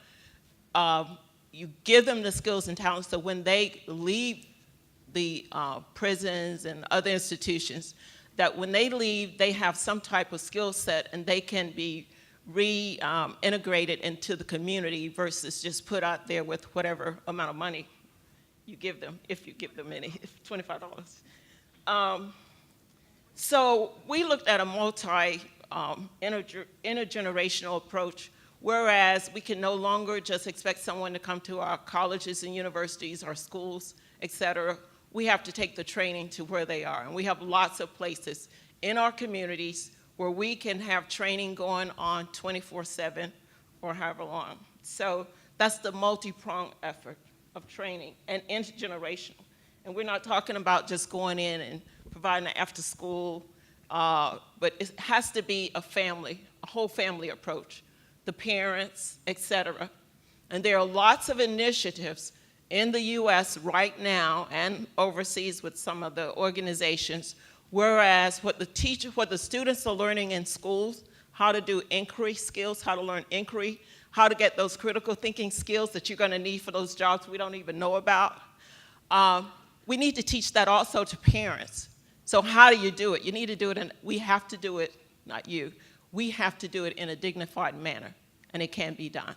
you give them the skills and talents so when they leave the prisons and other institutions, that when they leave, they have some type of skill set and they can be reintegrated into the community versus just put out there with whatever amount of money you give them, if you give them any, $25. So we looked at a intergenerational approach, whereas we can no longer just expect someone to come to our colleges and universities, our schools, et cetera. We have to take the training to where they are. And we have lots of places in our communities where we can have training going on 24/7 or however long. So that's the multi-pronged effort of training and intergenerational. And we're not talking about just going in and providing an after school, but it has to be a family, a whole family approach, the parents, et cetera. And there are lots of initiatives in the US right now and overseas with some of the organizations, whereas what the students are learning in schools, how to do inquiry skills, how to learn inquiry, how to get those critical thinking skills that you're gonna need for those jobs we don't even know about. We need to teach that also to parents. So how do you do it? You need to do it, we have to do it, not you, we have to do it in a dignified manner, and it can be done.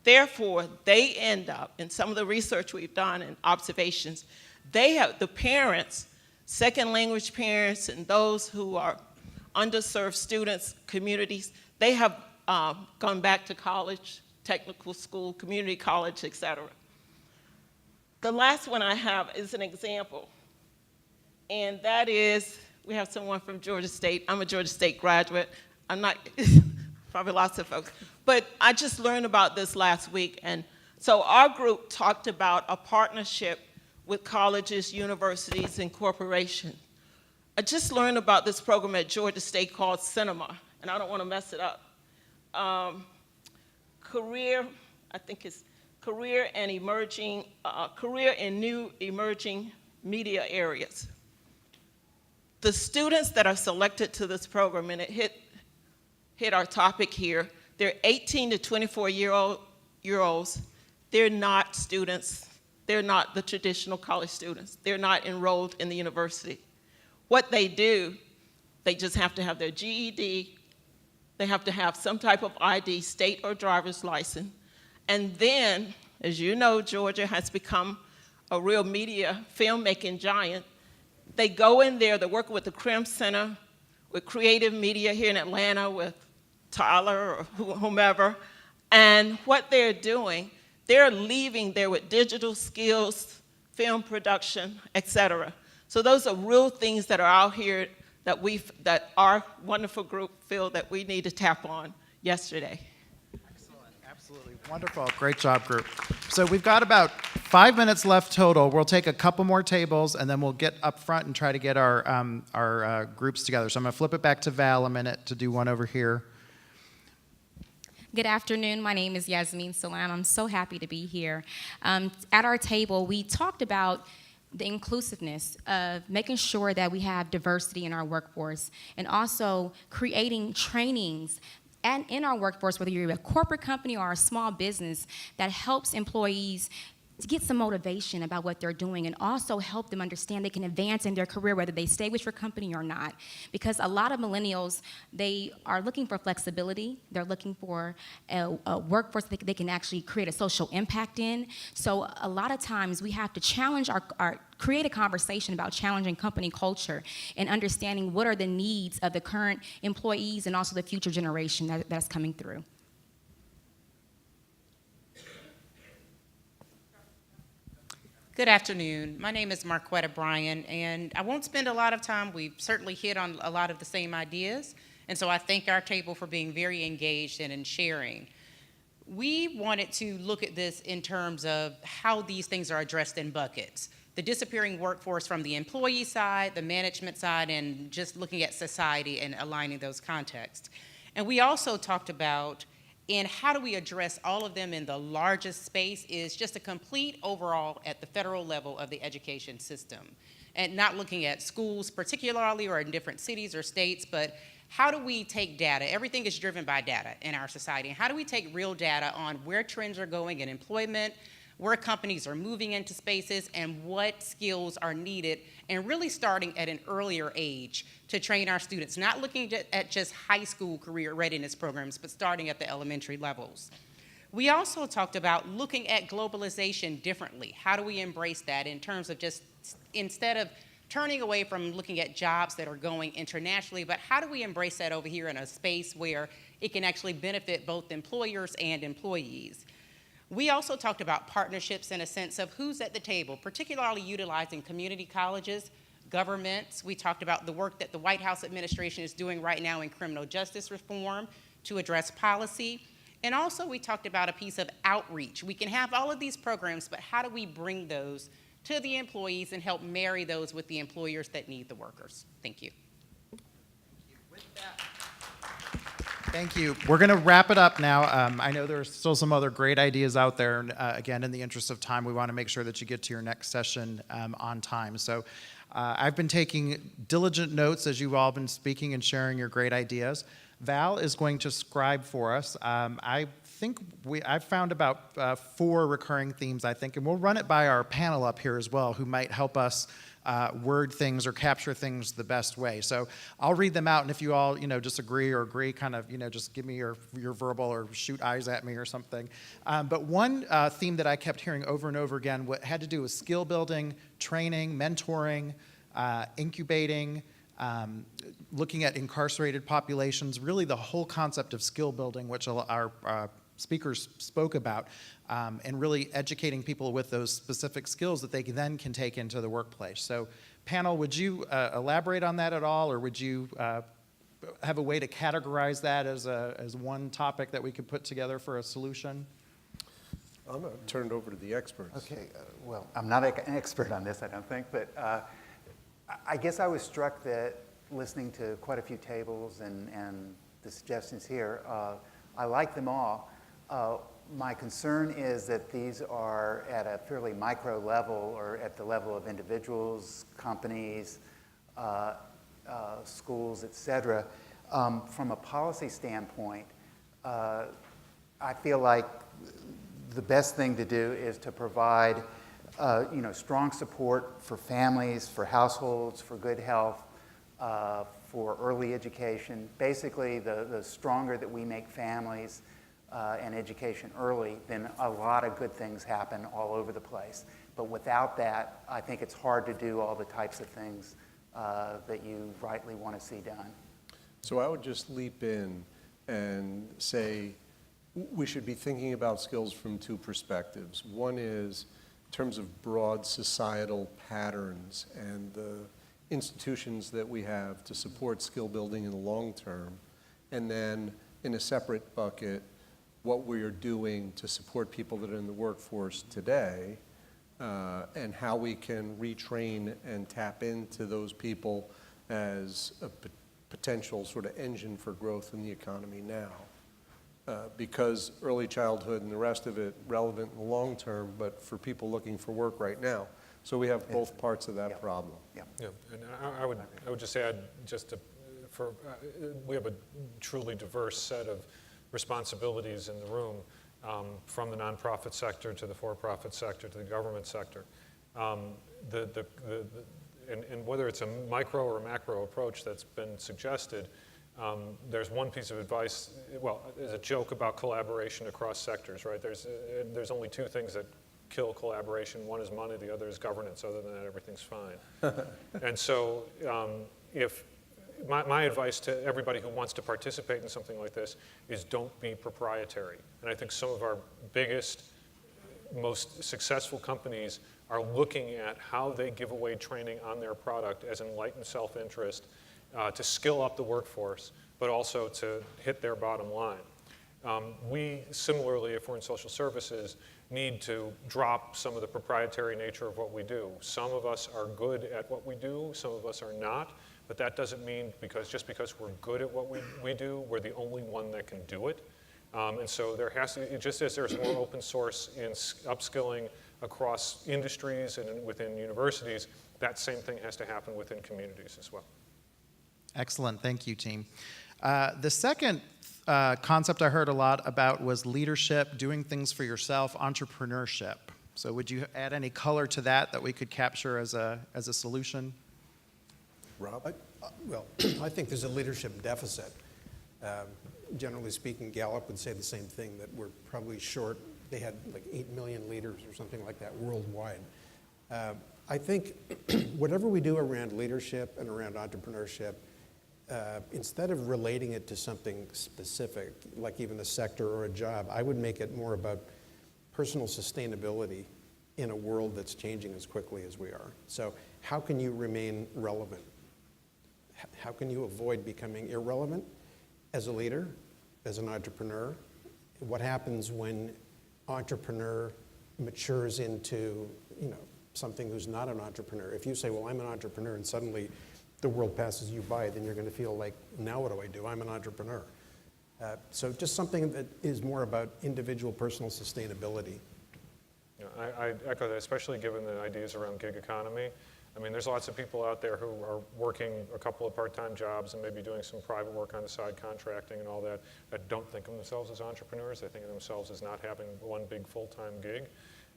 Therefore, they end up, in some of the research we've done and observations, they have, the parents, second language parents and those who are underserved students, communities, they have gone back to college, technical school, community college, et cetera. The last one I have is an example, and that is, we have someone from Georgia State. I'm a Georgia State graduate. I'm not, probably lots of folks, but I just learned about this last week, and so our group talked about a partnership with colleges, universities, and corporations. I just learned about this program at Georgia State called Cinema, and I don't want to mess it up. Career in new emerging media areas. The students that are selected to this program, and it hit our topic here, they're 18 to 24-year-olds. They're not students. They're not the traditional college students. They're not enrolled in the university. What they do, they just have to have their GED. They have to have some type of ID, state or driver's license. And then, as you know, Georgia has become a real media filmmaking giant. They go in there, they're working with the Crim Center, with creative media here in Atlanta, with Tyler or whomever. And what they're doing, they're leaving there with digital skills, film production, et cetera. So those are real things that are out here that our wonderful group feel that we need to tap on yesterday. Excellent, absolutely wonderful. Great job, group. So we've got about 5 minutes left total. We'll take a couple more tables, and then we'll get up front and try to get our groups together. So I'm going to flip it back to Val a minute to do one over here. Good afternoon. My name is Yasmine Solon. I'm so happy to be here. At our table, we talked about the inclusiveness of making sure that we have diversity in our workforce, and also creating trainings and in our workforce, whether you're a corporate company or a small business, that helps employees to get some motivation about what they're doing, and also help them understand they can advance in their career whether they stay with your company or not. Because a lot of millennials, they are looking for flexibility. They're looking for a workforce that they can actually create a social impact in. So a lot of times we have to challenge create a conversation about challenging company culture and understanding what are the needs of the current employees and also the future generation that's coming through. Good afternoon. My name is Marquetta Bryan, and I won't spend a lot of time. We've certainly hit on a lot of the same ideas, and so I thank our table for being very engaged and in sharing. We wanted to look at this in terms of how these things are addressed in buckets. The disappearing workforce from the employee side, the management side, and just looking at society and aligning those contexts. And we also talked about and how do we address all of them in the largest space is just a complete overall at the federal level of the education system. And not looking at schools particularly or in different cities or states, but how do we take data? Everything is driven by data in our society. How do we take real data on where trends are going in employment, where companies are moving into spaces, and what skills are needed, and really starting at an earlier age to train our students, not looking at just high school career readiness programs, but starting at the elementary levels. We also talked about looking at globalization differently. How do we embrace that in terms of just, instead of turning away from looking at jobs that are going internationally, but how do we embrace that over here in a space where it can actually benefit both employers and employees? We also talked about partnerships in a sense of who's at the table, particularly utilizing community colleges, governments. We talked about the work that the White House administration is doing right now in criminal justice reform to address policy. And also we talked about a piece of outreach. We can have all of these programs, but how do we bring those to the employees and help marry those with the employers that need the workers? Thank you. Thank you. We're going to wrap it up now. I know there's still some other great ideas out there. And again, in the interest of time, we want to make sure that you get to your next session on time. So I've been taking diligent notes as you've all been speaking and sharing your great ideas. Val is going to scribe for us. I think I've found about 4 recurring themes, I think, and we'll run it by our panel up here as well, who might help us word things or capture things the best way. So I'll read them out, and if you all, disagree or agree, kind of, just give me your verbal or shoot eyes at me or something. But one theme that I kept hearing over and over again had to do with skill building, training, mentoring, incubating, looking at incarcerated populations, really the whole concept of skill building, which our speakers spoke about, and really educating people with those specific skills that they then can take into the workplace. So panel, would you elaborate on that at all, or would you have a way to categorize that as one topic that we could put together for a solution? I'm going to turn it over to the experts. Okay, well, I'm not an expert on this, I don't think, but I guess I was struck that listening to quite a few tables and the suggestions here, I like them all. My concern is that these are at a fairly micro level or at the level of individuals, companies, schools, et cetera. From a policy standpoint, I feel like the best thing to do is to provide strong support for families, for households, for good health, for early education. Basically, the stronger that we make families and education early, then a lot of good things happen all over the place. But without that, I think it's hard to do all the types of things that you rightly want to see done. So I would just leap in and say we should be thinking about skills from two perspectives. One is in terms of broad societal patterns and the institutions that we have to support skill building in the long term, and then in a separate bucket, what we are doing to support people that are in the workforce today, and how we can retrain and tap into those people as a potential sort of engine for growth in the economy now. Because early childhood and the rest of it relevant in the long term, but for people looking for work right now. So we have both parts of that problem. Yeah, and I would just add, we have a truly diverse set of responsibilities in the room, from the nonprofit sector to the for-profit sector to the government sector. And whether it's a micro or macro approach that's been suggested, there's one piece of advice, there's a joke about collaboration across sectors, right? There's only two things that kill collaboration. One is money, the other is governance. Other than that, everything's fine. And so if my advice to everybody who wants to participate in something like this is don't be proprietary. And I think some of our biggest, most successful companies are looking at how they give away training on their product as enlightened self-interest to skill up the workforce, but also to hit their bottom line. We similarly, if we're in social services, need to drop some of the proprietary nature of what we do. Some of us are good at what we do, some of us are not, but that doesn't mean just because we're good at what we do, we're the only one that can do it. And so there has to, just as there's more open source in upskilling across industries and within universities, that same thing has to happen within communities as well. Excellent, thank you, team. The second concept I heard a lot about was leadership, doing things for yourself, entrepreneurship. So would you add any color to that we could capture as a solution? Rob? I think there's a leadership deficit. Generally speaking, Gallup would say the same thing, that we're probably short. They had like 8 million leaders or something like that worldwide. I think whatever we do around leadership and around entrepreneurship, instead of relating it to something specific, like even a sector or a job, I would make it more about personal sustainability in a world that's changing as quickly as we are. So how can you remain relevant? How can you avoid becoming irrelevant as a leader, as an entrepreneur? What happens when entrepreneur matures into, something who's not an entrepreneur? If you say, well, I'm an entrepreneur, and suddenly the world passes you by, then you're going to feel like, now what do? I'm an entrepreneur. So just something that is more about individual personal sustainability. I echo that, especially given the ideas around gig economy. I mean, there's lots of people out there who are working a couple of part-time jobs and maybe doing some private work on the side, contracting and all that don't think of themselves as entrepreneurs. They think of themselves as not having one big full-time gig.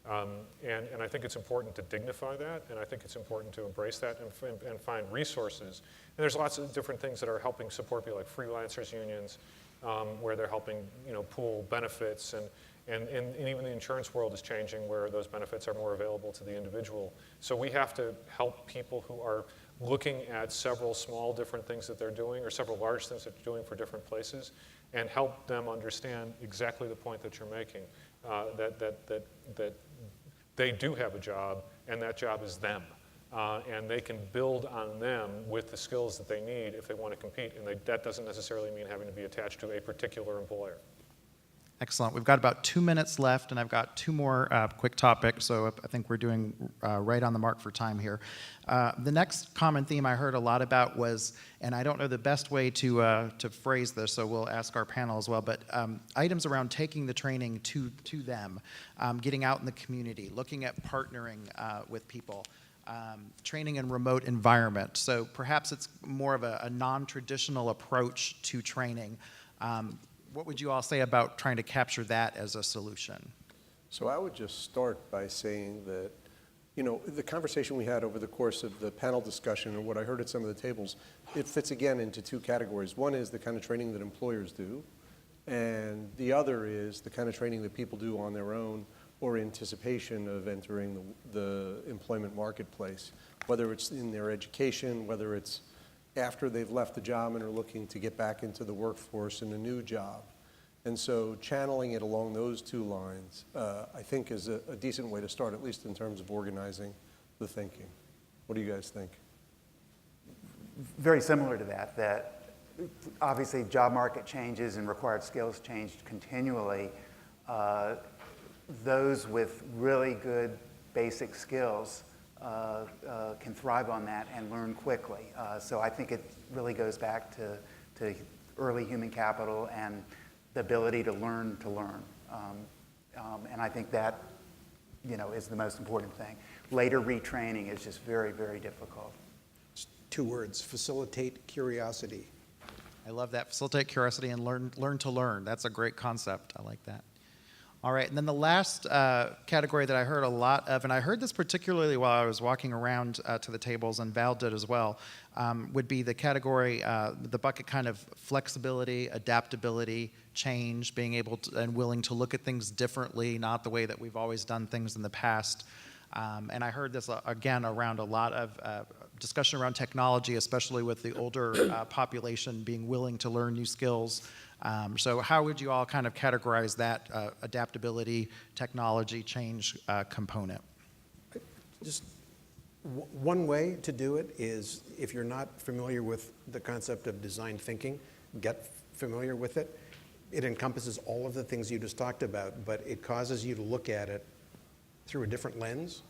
And I think it's important to dignify that, and I think it's important to embrace that and find resources. And there's lots of different things that are helping support people, like freelancers unions, where they're helping pool benefits, and even the insurance world is changing where those benefits are more available to the individual. So we have to help people who are looking at several small different things that they're doing, or several large things that they're doing for different places, and help them understand exactly the point that you're making, that they do have a job, and that job is them. And they can build on them with the skills that they need if they want to compete, and that doesn't necessarily mean having to be attached to a particular employer. Excellent. We've got about 2 minutes left, and I've got 2 more quick topics, so I think we're doing right on the mark for time here. The next common theme I heard a lot about was, and I don't know the best way to phrase this, so we'll ask our panel as well, but items around taking the training to them, getting out in the community, looking at partnering with people, training in remote environment. So perhaps it's more of a non-traditional approach to training. What would you all say about trying to capture that as a solution? So I would just start by saying that, the conversation we had over the course of the panel discussion and what I heard at some of the tables, it fits again into 2 categories. One is the kind of training that employers do, and the other is the kind of training that people do on their own or anticipation of entering the employment marketplace, whether it's in their education, whether it's after they've left the job and are looking to get back into the workforce in a new job. And so channeling it along those 2 lines, I think is a decent way to start, at least in terms of organizing the thinking. What do you guys think? Very similar to that obviously job market changes and required skills change continually. Those with really good basic skills can thrive on that and learn quickly. So I think it really goes back to early human capital and the ability to learn. And I think that, is the most important thing. Later retraining is just very, very difficult. 2 words: facilitate curiosity. I love that. Facilitate curiosity and learn to learn. That's a great concept. I like that. All right, and then the last category that I heard a lot of, and I heard this particularly while I was walking around to the tables, and Val did as well, would be the category, the bucket kind of flexibility, adaptability, change, being able to and willing to look at things differently, not the way that we've always done things in the past. And I heard this, again, around a lot of discussion around technology, especially with the older population being willing to learn new skills. So how would you all kind of categorize that adaptability, technology, change component? Just one way to do it is, if you're not familiar with the concept of design thinking, get familiar with it. It encompasses all of the things you just talked about, but it causes you to look at it through a different lens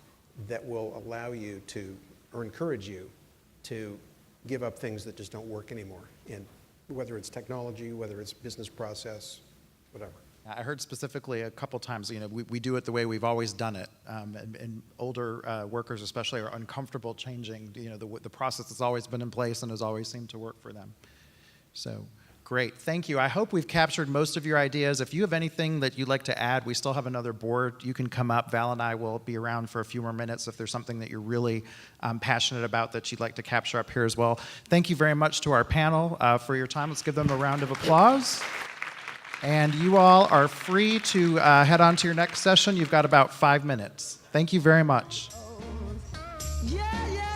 that will allow you to, or encourage you to give up things that just don't work anymore. And whether it's technology, whether it's business process, whatever. I heard specifically a couple times, we do it the way we've always done it. And older workers especially are uncomfortable changing, the process that's always been in place and has always seemed to work for them. So great, thank you. I hope we've captured most of your ideas. If you have anything that you'd like to add, we still have another board. You can come up. Val and I will be around for a few more minutes if there's something that you're really passionate about that you'd like to capture up here as well. Thank you very much to our panel for your time. Let's give them a round of applause. And you all are free to head on to your next session. You've got about 5 minutes. Thank you very much. Yeah, yeah.